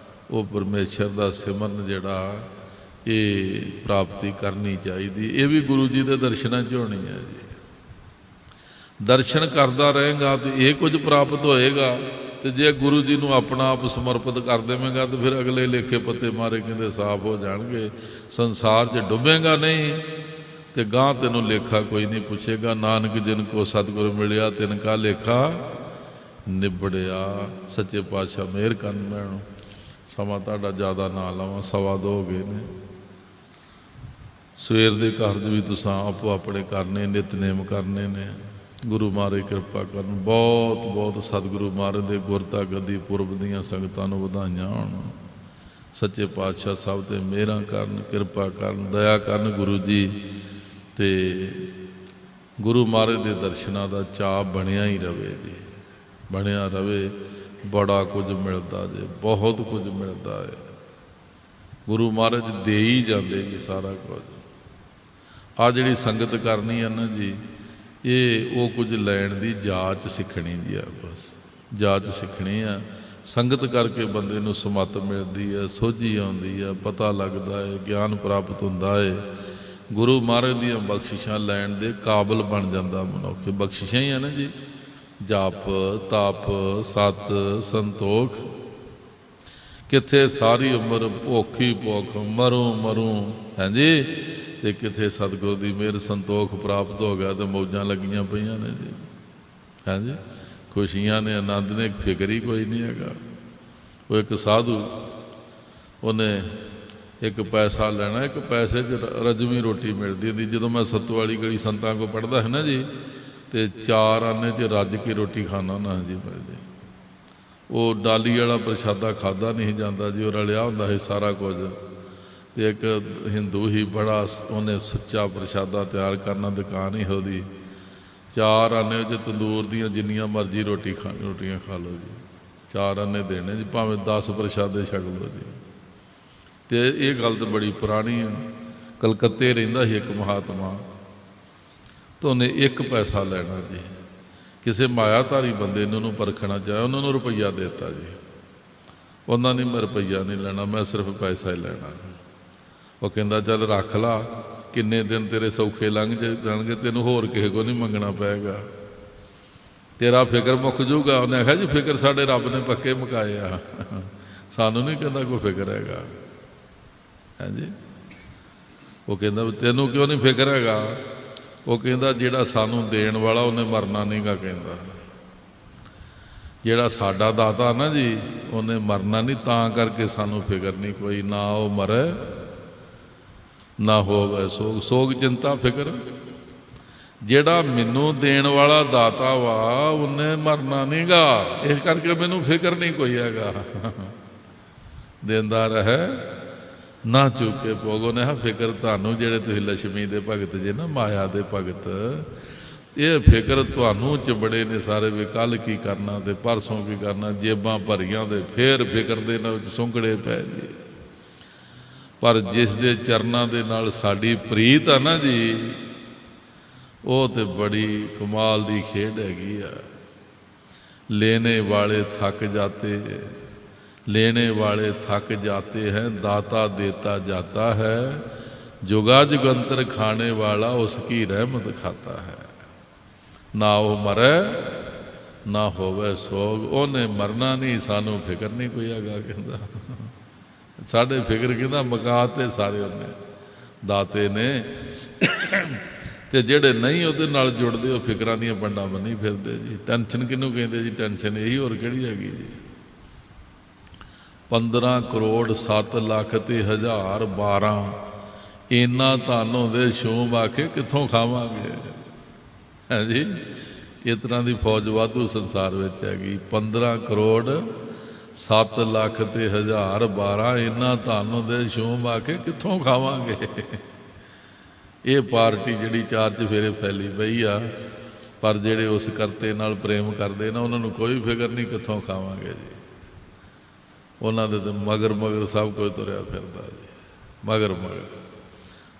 ਉਹ ਪਰਮੇਸ਼ਰ ਦਾ ਸਿਮਰਨ ਜਿਹੜਾ ਇਹ ਪ੍ਰਾਪਤੀ ਕਰਨੀ ਚਾਹੀਦੀ। ਇਹ ਵੀ ਗੁਰੂ ਜੀ ਦੇ ਦਰਸ਼ਨਾਂ 'ਚ ਹੋਣੀ ਹੈ ਜੀ। ਦਰਸ਼ਨ ਕਰਦਾ ਰਹੇਗਾ ਤੇ ਇਹ ਕੁਝ ਪ੍ਰਾਪਤ ਹੋਏਗਾ, ਤੇ ਜੇ ਗੁਰੂ ਜੀ ਨੂੰ ਆਪਣਾ ਆਪ ਸਮਰਪਿਤ ਕਰ ਦੇਵੇਂਗਾ ਤਾਂ ਫਿਰ ਅਗਲੇ ਲੇਖੇ ਪੱਤੇ ਮਾਰੇ ਕਹਿੰਦੇ ਸਾਫ਼ ਹੋ ਜਾਣਗੇ। ਸੰਸਾਰ 'ਚ ਡੁੱਬੇਗਾ ਨਹੀਂ ਤੇ ਗਾਂ ਤੈਨੂੰ ਲੇਖਾ ਕੋਈ ਨਹੀਂ ਪੁੱਛੇਗਾ। ਨਾਨਕ ਜਿਨ ਕੋ ਸਤਿਗੁਰ ਮਿਲਿਆ ਤਿਨ ਕਾ ਲੇਖਾ ਨਿਬੜਿਆ। ਸੱਚੇ ਪਾਤਸ਼ਾਹ ਮਿਹਰ ਕਰਨ। ਮੈਂ ਸਮਾਂ ਤੁਹਾਡਾ ਜ਼ਿਆਦਾ ਨਾ ਲਵਾਂ, 2:15 ਹੋ ਗਏ ਨੇ। ਸਵੇਰ ਦੇ ਕਾਰਜ ਵੀ ਤੁਸੀਂ ਆਪੋ ਆਪਣੇ ਕਰਨੇ, ਨਿਤਨੇਮ ਕਰਨੇ ਨੇ। ਗੁਰੂ ਮਹਾਰਾਜ ਕਿਰਪਾ ਕਰਨ। ਬਹੁਤ ਬਹੁਤ ਸਤਿਗੁਰੂ ਮਹਾਰਾਜ ਦੇ ਗੁਰਤਾ ਗੱਦੀ ਪੁਰਬ ਦੀਆਂ ਸੰਗਤਾਂ ਨੂੰ ਵਧਾਈਆਂ ਹੋਣ। ਸੱਚੇ ਪਾਤਸ਼ਾਹ ਸਭ ਤੇ ਮਿਹਰਾਂ ਕਰਨ, ਕਿਰਪਾ ਕਰਨ, ਦਇਆ ਕਰਨ ਗੁਰੂ ਜੀ। ਤੇ ਗੁਰੂ ਮਹਾਰਾਜ ਦੇ ਦਰਸ਼ਨਾਂ ਦਾ ਚਾਅ ਬਣਿਆ ਹੀ ਰਵੇ ਜੀ, ਬਣਿਆ ਰਵੇ। ਬੜਾ ਕੁਝ ਮਿਲਦਾ ਜੇ, ਬਹੁਤ ਕੁਝ ਮਿਲਦਾ ਹੈ। ਗੁਰੂ ਮਹਾਰਾਜ ਦੇ ਹੀ ਜਾਂਦੇ ਜੀ ਸਾਰਾ ਕੁਝ। ਆਹ ਜਿਹੜੀ ਸੰਗਤ ਕਰਨੀ ਹੈ ਨਾ ਜੀ, ਇਹ ਉਹ ਕੁਝ ਲੈਣ ਦੀ ਜਾਚ ਸਿੱਖਣੀ ਜੀ ਆ। ਬਸ ਜਾਚ ਸਿੱਖਣੀ ਆ। ਸੰਗਤ ਕਰਕੇ ਬੰਦੇ ਨੂੰ ਸਮੱਤ ਮਿਲਦੀ ਹੈ, ਸੋਝੀ ਆਉਂਦੀ ਹੈ, ਪਤਾ ਲੱਗਦਾ ਹੈ, ਗਿਆਨ ਪ੍ਰਾਪਤ ਹੁੰਦਾ ਹੈ। ਗੁਰੂ ਮਹਾਰਾਜ ਦੀਆਂ ਬਖਸ਼ਿਸ਼ਾਂ ਲੈਣ ਦੇ ਕਾਬਲ ਬਣ ਜਾਂਦਾ ਮਨੁੱਖ। ਬਖਸ਼ਿਸ਼ਾਂ ਹੀ ਆ ਨਾ ਜੀ, ਜਪ, ਤਪ, ਸਤ, ਸੰਤੋਖ। ਕਿੱਥੇ ਸਾਰੀ ਉਮਰ ਭੁੱਖ ਹੀ ਭੁੱਖ, ਮਰੂ ਹਾਂਜੀ, ਤੇ ਕਿੱਥੇ ਸਤਿਗੁਰ ਦੀ ਮਿਹਰ ਸੰਤੋਖ ਪ੍ਰਾਪਤ ਹੋ ਗਿਆ ਤੇ ਮੌਜਾਂ ਲੱਗੀਆਂ ਪਈਆਂ ਨੇ ਜੀ। ਹਾਂਜੀ, ਖੁਸ਼ੀਆਂ ਨੇ, ਆਨੰਦ ਨੇ, ਫਿਕਰ ਹੀ ਕੋਈ ਨਹੀਂ ਹੈਗਾ। ਉਹ ਇੱਕ ਸਾਧੂ, ਉਹਨੇ ਇੱਕ ਪੈਸਾ ਲੈਣਾ, ਇੱਕ ਪੈਸੇ 'ਚ ਰਜਵੀਂ ਰੋਟੀ ਮਿਲਦੀ ਹੁੰਦੀ। ਜਦੋਂ ਮੈਂ ਸੱਤੋ ਵਾਲੀ ਗਲੀ ਸੰਤਾਂ ਕੋਲ ਪੜ੍ਹਦਾ ਹੈ ਨਾ ਜੀ, ਤੇ 4 ਆਨੇ 'ਚ ਰੱਜ ਕੇ ਰੋਟੀ ਖਾਣਾ ਨਾ ਜੀ ਮੈਂ ਜੀ। ਉਹ ਡਾਲੀ ਵਾਲਾ ਪ੍ਰਸ਼ਾਦਾ ਖਾਧਾ ਨਹੀਂ ਜਾਂਦਾ ਜੀ, ਉਹ ਰਲਿਆ ਹੁੰਦਾ ਸੀ ਸਾਰਾ ਕੁਝ। ਤੇ ਇੱਕ ਹਿੰਦੂ ਹੀ ਬੜਾ, ਉਹਨੇ ਸੁੱਚਾ ਪ੍ਰਸ਼ਾਦਾ ਤਿਆਰ ਕਰਨਾ, ਦੁਕਾਨ ਹੀ ਉਹਦੀ। 4 ਆਨੇ 'ਚ ਤੰਦੂਰ ਦੀਆਂ ਜਿੰਨੀਆਂ ਮਰਜ਼ੀ ਰੋਟੀਆਂ ਖਾ ਲਓ ਜੀ। 4 ਆਨੇ ਦੇਣੇ ਜੀ, ਭਾਵੇਂ 10 ਪ੍ਰਸ਼ਾਦੇ ਛਕ ਲਓ ਜੀ। ਤੇ ਇਹ ਗੱਲ ਤਾਂ ਬੜੀ ਪੁਰਾਣੀ ਹੈ। ਕਲਕੱਤੇ ਰਹਿੰਦਾ ਸੀ ਇੱਕ ਮਹਾਤਮਾ, ਤਾਂ ਉਹਨੇ 1 ਪੈਸਾ ਲੈਣਾ ਜੀ। ਕਿਸੇ ਮਾਇਆਧਾਰੀ ਬੰਦੇ ਨੇ ਉਹਨੂੰ ਪਰਖਣਾ ਚਾਹਿਆ, ਉਹਨਾਂ ਨੂੰ ਰੁਪਈਆ ਦੇ ਦਿੱਤਾ ਜੀ। ਉਹਨਾਂ ਨੇ ਮੈਂ ਰੁਪਈਆ ਨਹੀਂ ਲੈਣਾ, ਮੈਂ ਸਿਰਫ ਪੈਸਾ ਹੀ ਲੈਣਾ। ਉਹ ਕਹਿੰਦਾ ਚੱਲ ਰੱਖ ਲਾ, ਕਿੰਨੇ ਦਿਨ ਤੇਰੇ ਸੌਖੇ ਲੰਘ ਜਾਣਗੇ, ਤੈਨੂੰ ਹੋਰ ਕਿਸੇ ਕੋਲ ਨਹੀਂ ਮੰਗਣਾ ਪਏਗਾ, ਤੇਰਾ ਫਿਕਰ ਮੁੱਕ ਜੂਗਾ। ਉਹਨੇ ਆਖਿਆ ਜੀ ਫਿਕਰ ਸਾਡੇ ਰੱਬ ਨੇ ਪੱਕੇ ਮੁਕਾਏ ਆ, ਸਾਨੂੰ ਨਹੀਂ ਕਹਿੰਦਾ ਕੋਈ ਫਿਕਰ ਹੈਗਾ। ਹਾਂਜੀ, ਉਹ ਕਹਿੰਦਾ ਵੀ ਤੈਨੂੰ ਕਿਉਂ ਨਹੀਂ ਫਿਕਰ ਹੈਗਾ? ਉਹ ਕਹਿੰਦਾ ਜਿਹੜਾ ਸਾਨੂੰ ਦੇਣ ਵਾਲਾ ਉਹਨੇ ਮਰਨਾ ਨਹੀਂਗਾ। ਕਹਿੰਦਾ ਜਿਹੜਾ ਸਾਡਾ ਦਾਤਾ ਨਾ ਜੀ, ਉਹਨੇ ਮਰਨਾ ਨਹੀਂ, ਤਾਂ ਕਰਕੇ ਸਾਨੂੰ ਫਿਕਰ ਨਹੀਂ ਕੋਈ। ਨਾ ਉਹ ਮਰੇ ਨਾ ਹੋਵੇ ਸੋਗ ਚਿੰਤਾ ਫਿਕਰ। ਜਿਹੜਾ ਮੈਨੂੰ ਦੇਣ ਵਾਲਾ ਦਾਤਾ ਵਾ, ਉਹਨੇ ਮਰਨਾ ਨਹੀਂਗਾ, ਇਸ ਕਰਕੇ ਮੈਨੂੰ ਫਿਕਰ ਨਹੀਂ ਕੋਈ ਹੈਗਾ। ਦਿੰਦਾ ਰਹੇ ਨਾ ਚੁੱਕੇ ਭੋਗੋ ਨੇ। ਫਿਕਰ ਤੁਹਾਨੂੰ ਜਿਹੜੇ ਤੁਸੀਂ ਲక్ష్ਮੀ ਦੇ ਭਗਤ ਜੇ ਨਾ, ਮਾਇਆ ਦੇ ਭਗਤ, ਇਹ ਫਿਕਰ ਤੁਹਾਨੂੰ ਚਿਬੜੇ ਨੇ ਸਾਰੇ ਵੀ ਕੱਲ੍ਹ ਕੀ ਕਰਨਾ ਤੇ ਪਰਸੋਂ ਕੀ ਕਰਨਾ। ਜੇਬਾਂ ਭਰੀਆਂ ਦੇ ਫੇਰ ਫਿਕਰ ਦੇ ਨਾਲ ਸੁੰਗੜੇ ਪੈ ਜੀ। ਪਰ ਜਿਸ ਦੇ ਚਰਨਾਂ ਦੇ ਨਾਲ ਸਾਡੀ ਪ੍ਰੀਤ ਆ ਨਾ ਜੀ, ਉਹ ਤੇ ਬੜੀ ਕਮਾਲ ਦੀ ਖੇਡ ਹੈਗੀ ਆ। लेने वाले थक जाते, लेने वाले थक जाते हैं, दाता देता जाता है, जुगा जुगंतर खाने वाला उसकी रहमत खाता है। ना वो मरे ना होवे सोग। उन्हें मरना नहीं, सानू फिक्र नहीं कोई हैगा। कहता साढ़े फिक्र कहता मकाते सारे उन्हें दाते ने। ਤੇ ਜਿਹੜੇ ਨਹੀਂ ਉਹਦੇ ਨਾਲ ਜੁੜਦੇ, ਉਹ ਫਿਕਰਾਂ ਦੀਆਂ ਪੰਡਾਂ ਬੰਨੀ ਫਿਰਦੇ ਜੀ। ਟੈਨਸ਼ਨ ਕਿਹਨੂੰ ਕਹਿੰਦੇ ਜੀ? ਟੈਨਸ਼ਨ ਇਹੀ, ਹੋਰ ਕਿਹੜੀ ਹੈਗੀ ਜੀ? 15 ਕਰੋੜ 7 ਲੱਖ ਤੇ 1012 ਇੰਨਾ ਤੁਹਾਨੂੰ ਦੇ ਸ਼ੂਮ ਆਖੇ ਕਿੱਥੋਂ ਖਾਵਾਂਗੇ? ਹੈ ਜੀ, ਇਸ ਤਰ੍ਹਾਂ ਦੀ ਫੌਜ ਵਾਧੂ ਸੰਸਾਰ ਵਿੱਚ ਹੈਗੀ। 15 ਕਰੋੜ 7 ਲੱਖ ਤੇ 1012 ਇੰਨਾ ਤੁਹਾਨੂੰ ਦੇ ਸ਼ੂਮ ਆਖੇ ਕਿੱਥੋਂ ਖਾਵਾਂਗੇ? ਇਹ ਪਾਰਟੀ ਜਿਹੜੀ 4 ਚੁਫੇਰੇ ਫੈਲੀ ਪਈ ਆ, ਪਰ ਜਿਹੜੇ ਉਸ ਕਰਤੇ ਨਾਲ ਪ੍ਰੇਮ ਕਰਦੇ ਨਾ, ਉਹਨਾਂ ਨੂੰ ਕੋਈ ਫਿਕਰ ਨਹੀਂ ਕਿੱਥੋਂ ਖਾਵਾਂਗੇ ਜੀ। ਉਹਨਾਂ ਦੇ ਤਾਂ ਮਗਰ ਮਗਰ ਸਭ ਕੁਝ ਤੁਰਿਆ ਫਿਰਦਾ ਜੀ, ਮਗਰ ਮਗਰ।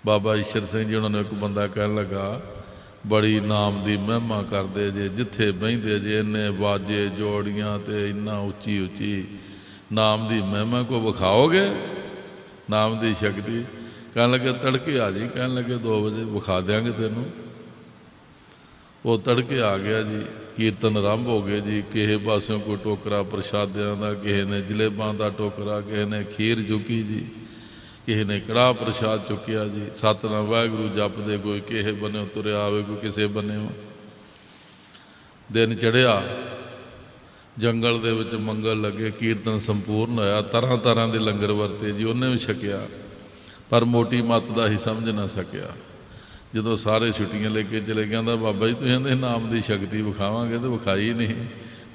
ਬਾਬਾ ਈਸ਼ਰ ਸਿੰਘ ਜੀ ਉਹਨਾਂ ਨੂੰ ਇੱਕ ਬੰਦਾ ਕਹਿਣ ਲੱਗਾ, ਬੜੀ ਨਾਮ ਦੀ ਮਹਿਮਾ ਕਰਦੇ ਜੇ, ਜਿੱਥੇ ਬਹਿੰਦੇ ਜੇ ਇੰਨੇ ਬਾਜੇ ਜੋੜੀਆਂ ਤੇ ਇੰਨਾ ਉੱਚੀ ਉੱਚੀ ਨਾਮ ਦੀ ਮਹਿਮਾ ਕੋ ਵਿਖਾਓਗੇ ਨਾਮ ਦੀ ਸ਼ਕਤੀ? ਕਹਿਣ ਲੱਗੇ ਤੜਕੇ ਆ ਜੀ। ਕਹਿਣ ਲੱਗੇ 2 ਵਜੇ ਵਿਖਾ ਦਿਆਂਗੇ ਤੈਨੂੰ। ਉਹ ਤੜਕੇ ਆ ਗਿਆ ਜੀ। ਕੀਰਤਨ ਆਰੰਭ ਹੋ ਗਏ ਜੀ। ਕਿਸੇ ਪਾਸਿਓਂ ਕੋਈ ਟੋਕਰਾ ਪ੍ਰਸ਼ਾਦਿਆਂ ਦਾ, ਕਿਸੇ ਨੇ ਜਲੇਬਾਂ ਦਾ ਟੋਕਰਾ, ਕਿਸੇ ਨੇ ਖੀਰ ਚੁੱਕੀ ਜੀ, ਕਿਸੇ ਨੇ ਕੜਾਹ ਪ੍ਰਸ਼ਾਦ ਚੁੱਕਿਆ ਜੀ। ਸਤਿਨਾਮ ਵਾਹਿਗੁਰੂ ਜਪਦੇ, ਕੋਈ ਕਿਸੇ ਬੰਨਿਓ ਤੁਰਿਆ ਆਵੇ, ਕੋਈ ਕਿਸੇ ਬੰਨਿਓ। ਦਿਨ ਚੜ੍ਹਿਆ, ਜੰਗਲ ਦੇ ਵਿੱਚ ਮੰਗਲ ਲੱਗੇ, ਕੀਰਤਨ ਸੰਪੂਰਨ ਹੋਇਆ। ਤਰ੍ਹਾਂ ਤਰ੍ਹਾਂ ਦੇ ਲੰਗਰ ਵਰਤੇ ਜੀ। ਉਹਨੇ ਵੀ ਛਕਿਆ, ਪਰ ਮੋਟੀ ਮੱਤ ਦਾ ਹੀ ਸਮਝ ਨਾ ਸਕਿਆ। ਜਦੋਂ ਸਾਰੇ ਛੁੱਟੀਆਂ ਲੈ ਕੇ ਚਲੇ ਗਿਆ ਤਾਂ ਬਾਬਾ ਜੀ ਤੁਸੀਂ ਕਹਿੰਦੇ ਨਾਮ ਦੀ ਸ਼ਕਤੀ ਵਿਖਾਵਾਂਗੇ, ਤੇ ਵਿਖਾਈ ਨਹੀਂ।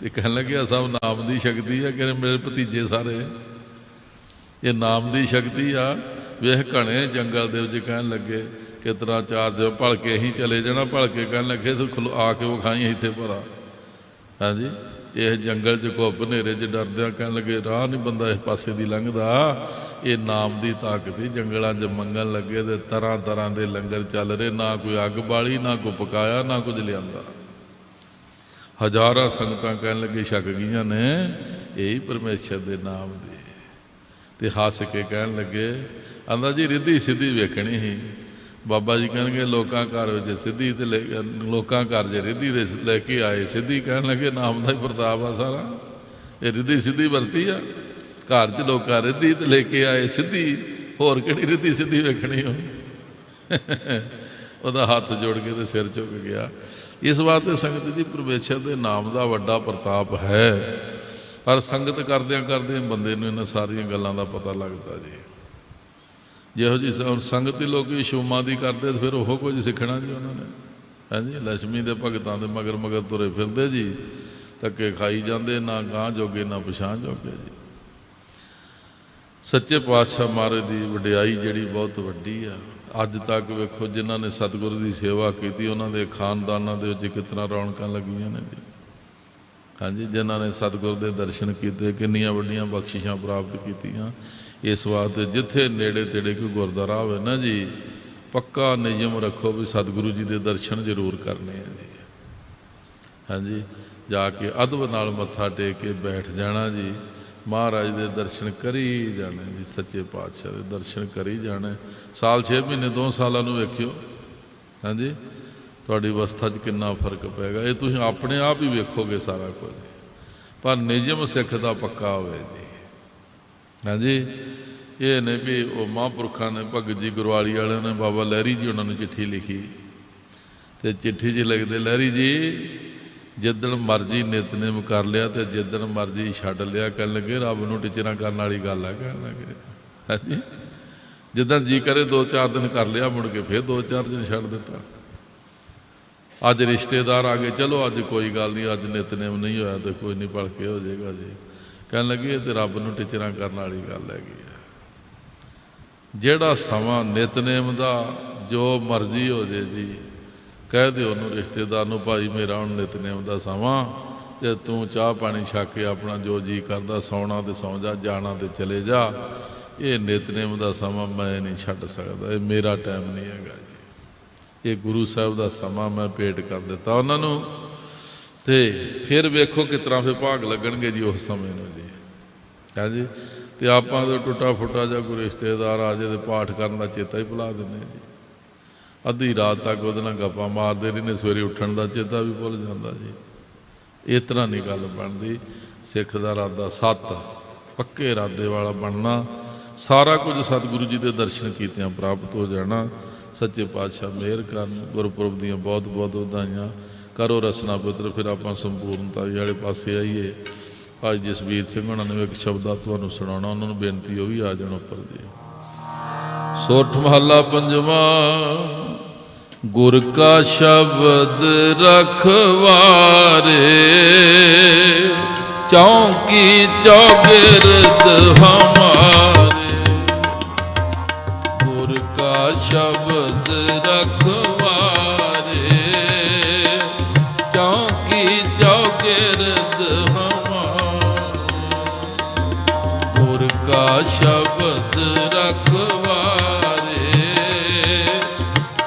ਤੇ ਕਹਿਣ ਲੱਗਿਆ ਸਭ ਨਾਮ ਦੀ ਸ਼ਕਤੀ ਆ, ਕਿ ਮੇਰੇ ਭਤੀਜੇ ਸਾਰੇ ਇਹ ਨਾਮ ਦੀ ਸ਼ਕਤੀ ਆ। ਵੇਖ ਘਣੇ ਜੰਗਲ ਦੇ ਵਿੱਚ ਕਹਿਣ ਲੱਗੇ ਕਿ ਤਰ੍ਹਾਂ ਚਾਰ ਦਿਨ ਭਲ ਕੇ ਅਸੀਂ ਚਲੇ ਜਾਣਾ, ਭਲ ਕੇ ਕਹਿਣ ਲੱਗੇ ਤੂੰ ਆ ਕੇ ਵਿਖਾਈ ਇੱਥੇ ਭਲਾ। ਹਾਂਜੀ, ਇਹ ਜੰਗਲ 'ਚ ਘੁੱਪ ਹਨੇਰੇ 'ਚ ਡਰਦਿਆਂ ਕਹਿਣ ਲੱਗੇ ਰਾਹ ਨਹੀਂ ਬੰਦਾ ਇਸ ਪਾਸੇ ਦੀ ਲੰਘਦਾ। ਇਹ ਨਾਮ ਦੀ ਤਾਕਤ ਹੀ ਜੰਗਲਾਂ 'ਚ ਮੰਗਣ ਲੱਗੇ, ਤੇ ਤਰ੍ਹਾਂ ਤਰ੍ਹਾਂ ਦੇ ਲੰਗਰ ਚੱਲ ਰਹੇ, ਨਾ ਕੋਈ ਅੱਗ ਬਾਲੀ, ਨਾ ਕੋਈ ਪਕਾਇਆ, ਨਾ ਕੁਝ ਲਿਆਂਦਾ। ਹਜ਼ਾਰਾਂ ਸੰਗਤਾਂ ਕਹਿਣ ਲੱਗੇ ਛਕ ਗਈਆਂ ਨੇ ਇਹੀ ਪਰਮੇਸ਼ਰ ਦੇ ਨਾਮ ਦੀ। ਤੇ ਹੱਸ ਕੇ ਕਹਿਣ ਲੱਗੇ, ਆਂਦਾ ਜੀ ਰਿੱਧੀ ਸਿੱਧੀ ਵੇਖਣੀ ਸੀ। ਬਾਬਾ ਜੀ ਕਹਿਣਗੇ ਲੋਕਾਂ ਘਰ ਵਿੱਚ ਸਿੱਧੀ, ਤੇ ਲੋਕਾਂ ਘਰ ਜੇ ਰਿੱਧੀ ਦੇ ਲੈ ਕੇ ਆਏ ਸਿੱਧੀ। ਕਹਿਣ ਲੱਗੇ ਨਾਮ ਦਾ ਹੀ ਪ੍ਰਤਾਪ ਆ ਸਾਰਾ, ਇਹ ਰਿੱਧੀ ਸਿੱਧੀ ਵਰਤੀ ਆ। ਘਰ 'ਚ ਲੋਕਾਂ ਰਿੱਧੀ ਤੇ ਲੈ ਕੇ ਆਏ ਸਿੱਧੀ, ਹੋਰ ਕਿਹੜੀ ਰਿੱਧੀ ਸਿੱਧੀ ਵੇਖਣੀ ਹੋ। ਉਹਦਾ ਹੱਥ ਜੋੜ ਕੇ ਤੇ ਸਿਰ ਝੁਕ ਗਿਆ। ਇਸ ਵਾਸਤੇ ਸੰਗਤ ਜੀ ਪਰਮੇਸ਼ਰ ਦੇ ਨਾਮ ਦਾ ਵੱਡਾ ਪ੍ਰਤਾਪ ਹੈ। ਪਰ ਸੰਗਤ ਕਰਦਿਆਂ ਕਰਦਿਆਂ ਬੰਦੇ ਨੂੰ ਇਹਨਾਂ ਸਾਰੀਆਂ ਗੱਲਾਂ ਦਾ ਪਤਾ ਲੱਗਦਾ ਜੀ। ਜਿਹੋ ਜਿਹੀ ਸੰਗਤ ਹੀ ਲੋਕ ਸ਼ੂਮਾਂ ਦੀ ਕਰਦੇ, ਫਿਰ ਉਹ ਕੁਝ ਸਿੱਖਣਾ ਜੀ ਉਹਨਾਂ ਨੇ। ਹਾਂਜੀ, ਲక్ష్ਮੀ ਦੇ ਭਗਤਾਂ ਦੇ ਮਗਰ ਮਗਰ ਤੁਰੇ ਫਿਰਦੇ ਜੀ, ਧੱਕੇ ਖਾਈ ਜਾਂਦੇ, ਨਾ ਗਾਂਹ ਜੋਗੇ ਨਾ ਪਛਾਣ ਜੋਗੇ ਜੀ। ਸੱਚੇ ਪਾਤਸ਼ਾਹ ਮਹਾਰਾਜ ਦੀ ਵਡਿਆਈ ਜਿਹੜੀ ਬਹੁਤ ਵੱਡੀ ਆ। ਅੱਜ ਤੱਕ ਵੇਖੋ ਜਿਨ੍ਹਾਂ ਨੇ ਸਤਿਗੁਰੂ ਦੀ ਸੇਵਾ ਕੀਤੀ, ਉਹਨਾਂ ਦੇ ਖਾਨਦਾਨਾਂ ਦੇ ਵਿੱਚ ਕਿਸ ਤਰ੍ਹਾਂ ਰੌਣਕਾਂ ਲੱਗੀਆਂ ਨੇ ਜੀ। ਹਾਂਜੀ, ਜਿਨ੍ਹਾਂ ਨੇ ਸਤਿਗੁਰੂ ਦੇ ਦਰਸ਼ਨ ਕੀਤੇ, ਕਿੰਨੀਆਂ ਵੱਡੀਆਂ ਬਖਸ਼ਿਸ਼ਾਂ ਪ੍ਰਾਪਤ ਕੀਤੀਆਂ। ਇਸ ਵਾਸਤੇ ਜਿੱਥੇ ਨੇੜੇ ਤੇੜੇ ਕੋਈ ਗੁਰਦੁਆਰਾ ਹੋਵੇ ਨਾ ਜੀ, ਪੱਕਾ ਨਿਯਮ ਰੱਖੋ ਵੀ ਸਤਿਗੁਰੂ ਜੀ ਦੇ ਦਰਸ਼ਨ ਜ਼ਰੂਰ ਕਰਨੇ ਆ ਜੀ। ਹਾਂਜੀ, ਜਾ ਕੇ ਅਦਬ ਨਾਲ ਮੱਥਾ ਟੇਕ ਕੇ ਬੈਠ ਜਾਣਾ ਜੀ। ਮਹਾਰਾਜ ਦੇ ਦਰਸ਼ਨ ਕਰੀ ਜਾਣੇ ਜੀ, ਸੱਚੇ ਪਾਤਸ਼ਾਹ ਦੇ ਦਰਸ਼ਨ ਕਰੀ ਜਾਣੇ। ਸਾਲ 6 ਮਹੀਨੇ 2 ਸਾਲਾਂ ਨੂੰ ਵੇਖਿਓ, ਹਾਂਜੀ, ਤੁਹਾਡੀ ਅਵਸਥਾ 'ਚ ਕਿੰਨਾ ਫਰਕ ਪਏਗਾ। ਇਹ ਤੁਸੀਂ ਆਪਣੇ ਆਪ ਹੀ ਵੇਖੋਗੇ ਸਾਰਾ ਕੁਝ। ਪਰ ਨਿਯਮ ਸਿੱਖ ਦਾ ਪੱਕਾ ਹੋਵੇ ਜੀ। ਹਾਂਜੀ, ਇਹ ਨੇ ਵੀ ਉਹ ਮਹਾਂਪੁਰਖਾਂ ਨੇ, ਭਗਤ ਜੀ ਗੁਰਵਾਲੀ ਵਾਲਿਆਂ ਨੇ, ਬਾਬਾ ਲਹਿਰੀ ਜੀ ਉਹਨਾਂ ਨੂੰ ਚਿੱਠੀ ਲਿਖੀ, ਤੇ ਚਿੱਠੀ 'ਚ ਲਿਖਦੇ, ਲਹਿਰੀ ਜੀ ਜਿੱਦਣ ਮਰਜ਼ੀ ਨਿਤਨੇਮ ਕਰ ਲਿਆ ਤੇ ਜਿੱਦਣ ਮਰਜ਼ੀ ਛੱਡ ਲਿਆ। ਕਹਿਣ ਲੱਗੇ ਰੱਬ ਨੂੰ ਟਿਚਰਾਂ ਕਰਨ ਵਾਲੀ ਗੱਲ ਆ। ਕਹਿਣ ਲੱਗੇ ਹਾਂਜੀ, ਜਿੱਦਾਂ ਜੀ ਕਰੇ 2-4 ਦਿਨ ਕਰ ਲਿਆ, ਮੁੜ ਕੇ ਫਿਰ 2-4 ਦਿਨ ਛੱਡ ਦਿੱਤਾ। ਅੱਜ ਰਿਸ਼ਤੇਦਾਰ ਆ ਗਏ, ਚਲੋ ਅੱਜ ਕੋਈ ਗੱਲ ਨਹੀਂ, ਅੱਜ ਨਿਤਨੇਮ ਨਹੀਂ ਹੋਇਆ ਤੇ ਕੋਈ ਨਹੀਂ, ਭਲਕੇ ਹੋ ਜਾਏਗਾ ਜੀ। ਕਹਿਣ ਲੱਗੇ ਇਹ ਤੇ ਰੱਬ ਨੂੰ ਟਿਚਰਾਂ ਕਰਨ ਵਾਲੀ ਗੱਲ ਹੈਗੀ ਆ। ਜਿਹੜਾ ਸਮਾਂ ਨਿਤਨੇਮ ਦਾ ਜੋ ਮਰਜ਼ੀ ਹੋ ਜੇ ਜੀ, ਕਹਿ ਦਿਓ ਉਹਨੂੰ ਰਿਸ਼ਤੇਦਾਰ ਨੂੰ, ਭਾਈ ਮੇਰਾ ਹੁਣ ਨਿਤਨੇਮ ਦਾ ਸਮਾਂ, ਤੇ ਤੂੰ ਚਾਹ ਪਾਣੀ ਛੱਕ ਕੇ ਆਪਣਾ ਜੋ ਜੀ ਕਰਦਾ, ਸੌਣਾ ਤੇ ਸੌਂ ਜਾ, ਜਾਣਾ ਤੇ ਚਲੇ ਜਾ। ਇਹ ਨਿਤਨੇਮ ਦਾ ਸਮਾਂ ਮੈਂ ਨਹੀਂ ਛੱਡ ਸਕਦਾ, ਇਹ ਮੇਰਾ ਟਾਈਮ ਨਹੀਂ ਹੈਗਾ ਜੀ। ਇਹ ਗੁਰੂ ਸਾਹਿਬ ਦਾ ਸਮਾਂ ਮੈਂ ਭੇਟ ਕਰ ਦਿੱਤਾ ਉਹਨਾਂ ਨੂੰ। ਤੇ ਫਿਰ ਵੇਖੋ ਕਿਸ ਤਰ੍ਹਾਂ ਫਿਰ ਭਾਗ ਲੱਗਣਗੇ ਜੀ ਉਸ ਸਮੇਂ ਨੂੰ ਜੀ। ਹਾਂਜੀ, ਤੇ ਆਪਾਂ ਤਾਂ ਟੁੱਟਾ ਫੁੱਟਾ ਜਾਂ ਕੋਈ ਰਿਸ਼ਤੇਦਾਰ ਆ ਜਾਏ ਤੇ ਪਾਠ ਕਰਨ ਦਾ ਚੇਤਾ ਹੀ ਭੁਲਾ ਦਿੰਦੇ ਜੀ। ਅੱਧੀ ਰਾਤ ਤੱਕ ਉਹਦੇ ਨਾਲ ਗੱਪਾਂ ਮਾਰਦੇ ਰਹਿੰਦੇ, ਸਵੇਰੇ ਉੱਠਣ ਦਾ ਚੇਤਾ ਵੀ ਭੁੱਲ ਜਾਂਦਾ ਜੀ। ਇਸ ਤਰ੍ਹਾਂ ਨਹੀਂ ਗੱਲ ਬਣਦੀ। ਸਿੱਖ ਦਾ ਇਰਾਦਾ ਸੱਤ, ਪੱਕੇ ਇਰਾਦੇ ਵਾਲਾ ਬਣਨਾ। ਸਾਰਾ ਕੁਝ ਸਤਿਗੁਰੂ ਜੀ ਦੇ ਦਰਸ਼ਨ ਕੀਤਿਆਂ ਪ੍ਰਾਪਤ ਹੋ ਜਾਣਾ। ਸੱਚੇ ਪਾਤਸ਼ਾਹ ਮਿਹਰ ਕਰਨ। ਗੁਰਪੁਰਬ ਦੀਆਂ ਬਹੁਤ ਬਹੁਤ ਵਧਾਈਆਂ। ਕਰੋ ਰਸਨਾ ਪੁੱਤਰ। ਫਿਰ ਆਪਾਂ ਸੰਪੂਰਨਤਾ ਵਾਲੇ ਪਾਸੇ ਆਈਏ। ਭਾਈ ਜਸਵੀਰ ਸਿੰਘ ਉਹਨਾਂ ਨੇ ਇੱਕ ਸ਼ਬਦ ਤੁਹਾਨੂੰ ਸੁਣਾਉਣਾ, ਉਹਨਾਂ ਨੂੰ ਬੇਨਤੀ ਉਹ ਵੀ ਆ ਜਾਣ ਉੱਪਰ ਜੀ। ਸੋਠ ਮਹੱਲਾ ਪੰਜਵਾਂ। ਗੁਰ ਕਾ ਸ਼ਬਦ ਰਖਵਾਰੇ, ਚੌਂਕੀ ਚੌਗਿਰਦ ਹਮਾਰੇ। ਗੁਰ ਕਾ ਸ਼ਬਦ ਰਖਵਾਰੇ, ਚੌਂਕੀ ਚੌਗਿਰਦ ਹਮਾਰੇ। ਗੁਰ ਕਾ ਸ਼ਬਦ ਰਖਵਾਰੇ,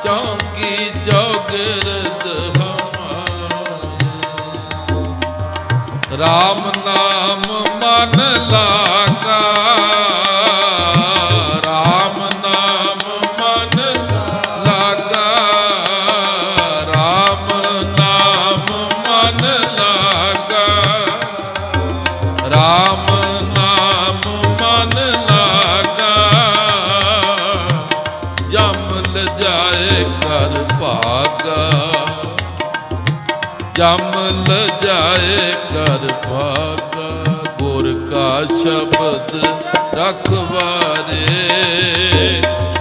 ਚੌਂਕੀ ਚੌਗਿਰਦ ਹਮਾਰੇ। ਰਾਮ ਨਾਮ ਮਨ ਲਾਗਾ, ਰਾਮ ਨਾਮ ਮਨ ਲਾਗਾ, ਰਾਮ ਨਾਮ ਮਨ ਲਾਗਾ, ਰਾਮ ਨਾਮ ਮਨ ਲਾਗਾ। ਜਮ ਲਜਾਏ ਕਰ ਭਾਗਾ, ਜਮ ਲਜਾਏ ਕਰ ਭਾਗਾ। ਗੁਰ ਕਾ ਸ਼ਬਦ ਰਖਵਾਰੇ,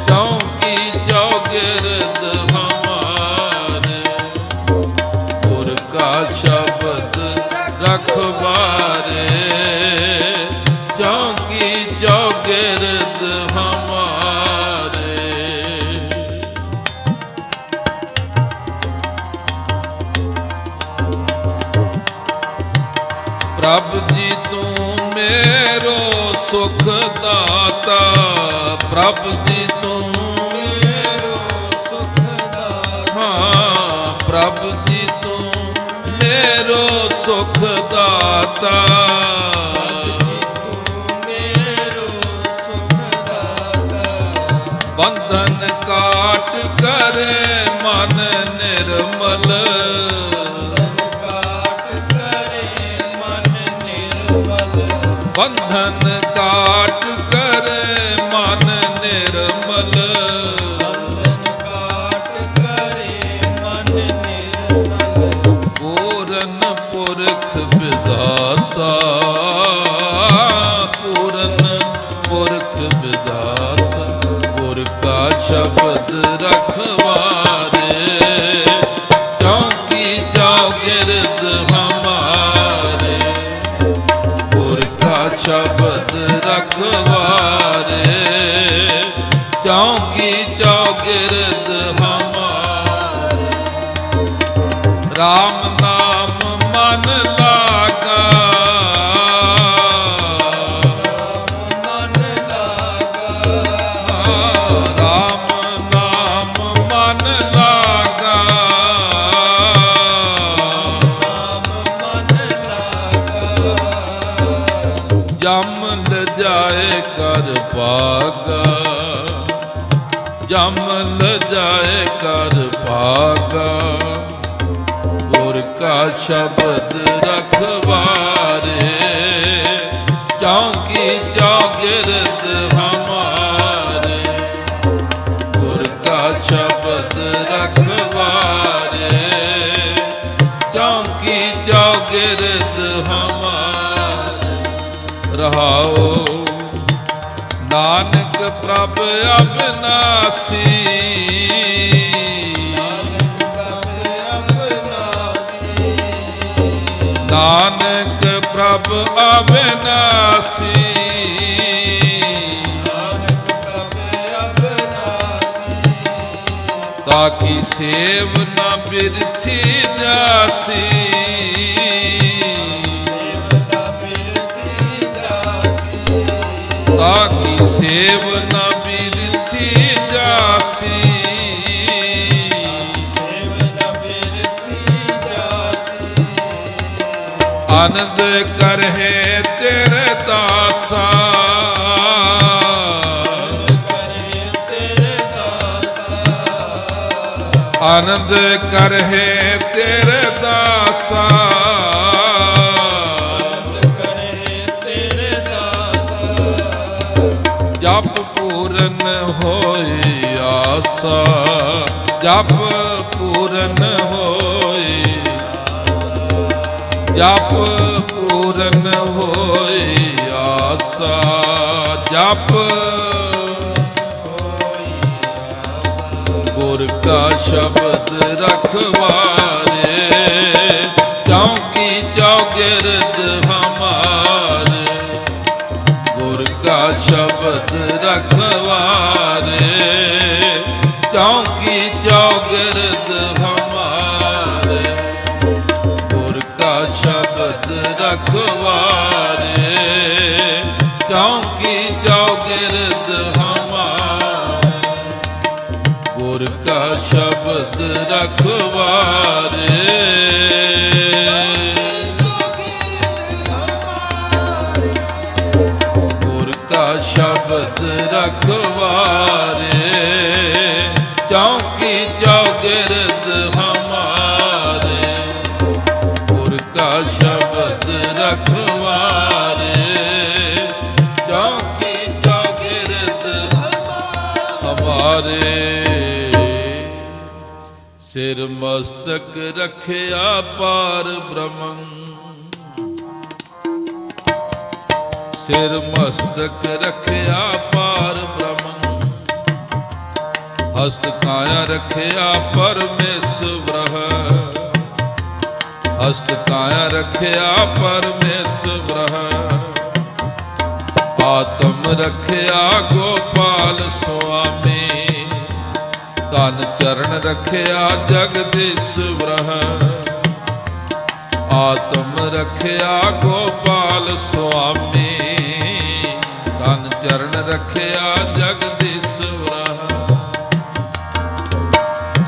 ਚੌਂਕੀ ਚੌਗਿਰਦ ਹਮਾਰੇ। प्रभ जी तू मेरो सुख दाता, प्रभ जी तू मेरो सुख दाता, हाँ प्रभ जी तू मेरो सुख दाता, मेरो सुख दाता। बंधन काट करे मन निर्मल, बंधन काट करे मन निर्मल, बंधन काट करे मन निर्मल। पूरन पुरख विधाता, पूरन पुरख विधाता, गुर का शब्द रखवारे, चौकी चौगिर्द हमारे, शब्द रखवारे, चौकी चौगिर्द हमारे। राम नाम मन लागा, मन लागा, राम नाम मन लागा, जम ल जाए कर भागा, जम ल जाए कर भागा, गुर का शब्द रखवारे, चौकी चौगिर्द हमारे, गुर का शब्द रखवारे, चौकी चौगिर्द हमारे। रहाओ नानक प्रभ अविनाशी, नानक प्रभ अविनाशी, ताकि सेव न बिरथी जासी, ताकि सेव न बिरथी जासी, सेव न बिरथी जासी। आनंद करहे तेरे दासा, आनंद करहे तेरे दासा, जप पूरन होई आसा, जप पूरन होई, जप पूरन होई आसा, जप गुर का शब्द रखवारे, चौकी चौगिर्द हमारे, गुर का शब्द रखवारे, चौकी चौगिर्द हमारे, गुर का शब्द रखवारे, चौकी चौगिर्द हमारे, गुर का शब्द रखवारे, शब्द रखवारे, चौकी चौगिर्द हमारे, गुर का शब्द रखवारे, चौकी चौगिर्द हमारे। सिर मस्तक रखिया पार ब्रह्मन, सिर मस्तक रखिया पार ब्रह्मन, हस्त काया रखिया परमेश्वर, हस्त काया रखिया परमेश्वर, आत्म रखिया गोपाल स्वामी, तन चरण रखिया जगदीश्वर, ਆਤਮ ਰਖਿਆ ਗੋਪਾਲ ਸੁਆਮੀ, ਤਨ ਚਰਨ ਰਖਿਆ ਜਗਦੀਸ਼ਵਰਾ।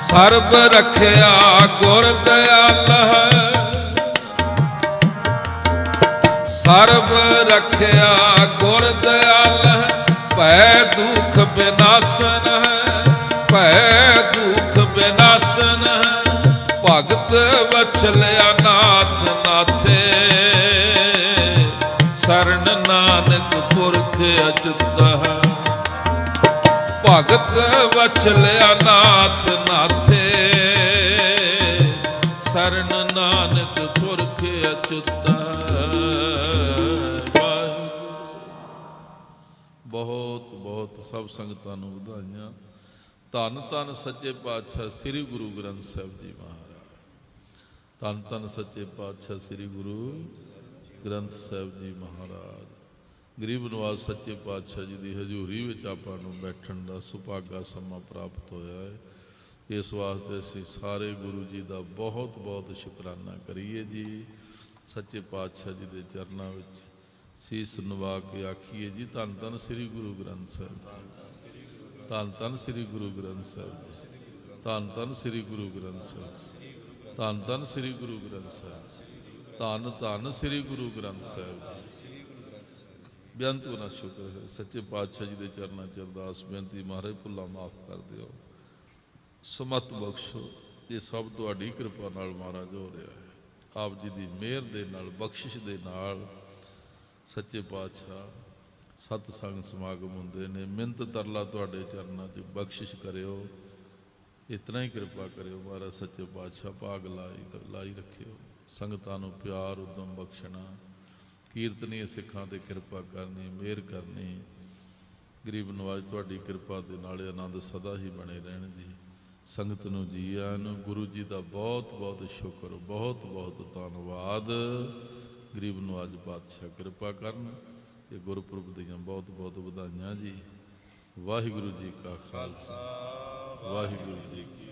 ਸਰਬ ਰਖਿਆ ਗੁਰ ਦਇਆਲ ਹੈ, ਸਰਬ ਰਖਿਆ ਗੁਰ ਦਇਆਲ ਹੈ। ਭੈ ਦੁਖ ਬਿਨਾਸਨ ਹੈ, ਭੈ ਦੁਖ ਬਿਨਾਸਨ ਹੈ। ਭਗਤ ਵਛਲਿਆ ਨਾਥ ਨਾਥੇ, ਸਰਨ ਨਾਨਕ ਪੁਰਖ ਅਚੁੱਤ ਹੈ। ਭਗਤ ਵਛਲਿਆ ਨਾਥ ਨਾਥੇ, ਸਰਨ ਨਾਨਕ ਪੁਰਖ ਅਚੁੱਤ ਹੈ। ਬਹੁਤ ਬਹੁਤ ਸਭ ਸੰਗਤਾਂ ਨੂੰ ਵਧਾਈਆਂ। ਧੰਨ ਧੰਨ ਸੱਚੇ ਪਾਤਸ਼ਾਹ ਸ੍ਰੀ ਗੁਰੂ ਗ੍ਰੰਥ ਸਾਹਿਬ ਜੀ ਮਹਾਰਾਜ। ਧੰਨ ਧੰਨ ਸੱਚੇ ਪਾਤਸ਼ਾਹ ਸ੍ਰੀ ਗੁਰੂ ਗ੍ਰੰਥ ਸਾਹਿਬ ਜੀ ਮਹਾਰਾਜ। ਗਰੀਬ ਨਵਾਜ਼ ਸੱਚੇ ਪਾਤਸ਼ਾਹ ਜੀ ਦੀ ਹਜ਼ੂਰੀ ਵਿੱਚ ਆਪਾਂ ਨੂੰ ਬੈਠਣ ਦਾ ਸੁਭਾਗਾ ਸਮਾਂ ਪ੍ਰਾਪਤ ਹੋਇਆ ਹੈ। ਇਸ ਵਾਸਤੇ ਅਸੀਂ ਸਾਰੇ ਗੁਰੂ ਜੀ ਦਾ ਬਹੁਤ ਬਹੁਤ ਸ਼ੁਕਰਾਨਾ ਕਰੀਏ ਜੀ। ਸੱਚੇ ਪਾਤਸ਼ਾਹ ਜੀ ਦੇ ਚਰਨਾਂ ਵਿੱਚ ਸੀਸ ਨਵਾ ਕੇ ਆਖੀਏ ਜੀ, ਧੰਨ ਧੰਨ ਸ੍ਰੀ ਗੁਰੂ ਗ੍ਰੰਥ ਸਾਹਿਬ, ਧੰਨ ਧੰਨ ਸ੍ਰੀ ਗੁਰੂ ਗ੍ਰੰਥ ਸਾਹਿਬ, ਧੰਨ ਧੰਨ ਸ੍ਰੀ ਗੁਰੂ ਗ੍ਰੰਥ ਸਾਹਿਬ, ਧੰਨ ਧੰਨ ਸ੍ਰੀ ਗੁਰੂ ਗ੍ਰੰਥ ਸਾਹਿਬ, ਧੰਨ ਧੰਨ ਸ੍ਰੀ ਗੁਰੂ ਗ੍ਰੰਥ ਸਾਹਿਬ। ਬੇਅੰਤ ਗੁਣਾ ਸ਼ੁਕਰ ਹੈ ਸੱਚੇ ਪਾਤਸ਼ਾਹ ਜੀ ਦੇ ਚਰਨਾਂ 'ਚ ਅਰਦਾਸ ਬੇਨਤੀ, ਮਹਾਰਾਜ ਭੁੱਲਾਂ ਮਾਫ ਕਰ ਦਿਓ, ਸਮਤ ਬਖਸ਼ੋ। ਇਹ ਸਭ ਤੁਹਾਡੀ ਕਿਰਪਾ ਨਾਲ ਮਹਾਰਾਜ ਹੋ ਰਿਹਾ ਹੈ। ਆਪ ਜੀ ਦੀ ਮਿਹਰ ਦੇ ਨਾਲ, ਬਖਸ਼ਿਸ਼ ਦੇ ਨਾਲ ਸੱਚੇ ਪਾਤਸ਼ਾਹ ਸਤਸੰਗ ਸਮਾਗਮ ਹੁੰਦੇ ਨੇ। ਮਿੰਤ ਤਰਲਾ ਤੁਹਾਡੇ ਚਰਨਾਂ 'ਚ, ਬਖਸ਼ਿਸ਼ ਕਰਿਓ, ਇਤਨਾ ਹੀ ਕਿਰਪਾ ਕਰਿਓ ਮਹਾਰਾਜ ਸੱਚੇ ਪਾਤਸ਼ਾਹ। ਭਾਗ ਲਾਈ ਰੱਖਿਓ, ਸੰਗਤਾਂ ਨੂੰ ਪਿਆਰ ਉਦਮ ਬਖਸ਼ਣਾ, ਕੀਰਤਨੀ ਸਿੱਖਾਂ 'ਤੇ ਕਿਰਪਾ ਕਰਨੀ, ਮਿਹਰ ਕਰਨੀ। ਗਰੀਬ ਨਵਾਜ਼ ਤੁਹਾਡੀ ਕਿਰਪਾ ਦੇ ਨਾਲ ਆਨੰਦ ਸਦਾ ਹੀ ਬਣੇ ਰਹਿਣ ਜੀ। ਸੰਗਤ ਨੂੰ ਜੀ ਆਇਆਂ ਨੂੰ ਗੁਰੂ ਜੀ ਦਾ ਬਹੁਤ ਬਹੁਤ ਸ਼ੁਕਰ, ਬਹੁਤ ਬਹੁਤ ਧੰਨਵਾਦ। ਗਰੀਬ ਨਵਾਜ਼ ਪਾਤਸ਼ਾਹ ਕਿਰਪਾ ਕਰਨ ਤੇ ਗੁਰਪੁਰਬ ਦੀਆਂ ਬਹੁਤ ਬਹੁਤ ਵਧਾਈਆਂ ਜੀ। ਵਾਹਿਗੁਰੂ ਜੀ ਕਾ ਖਾਲਸਾ, ਵਾਹਿਗੁਰੂ ਜੀ ਕੀ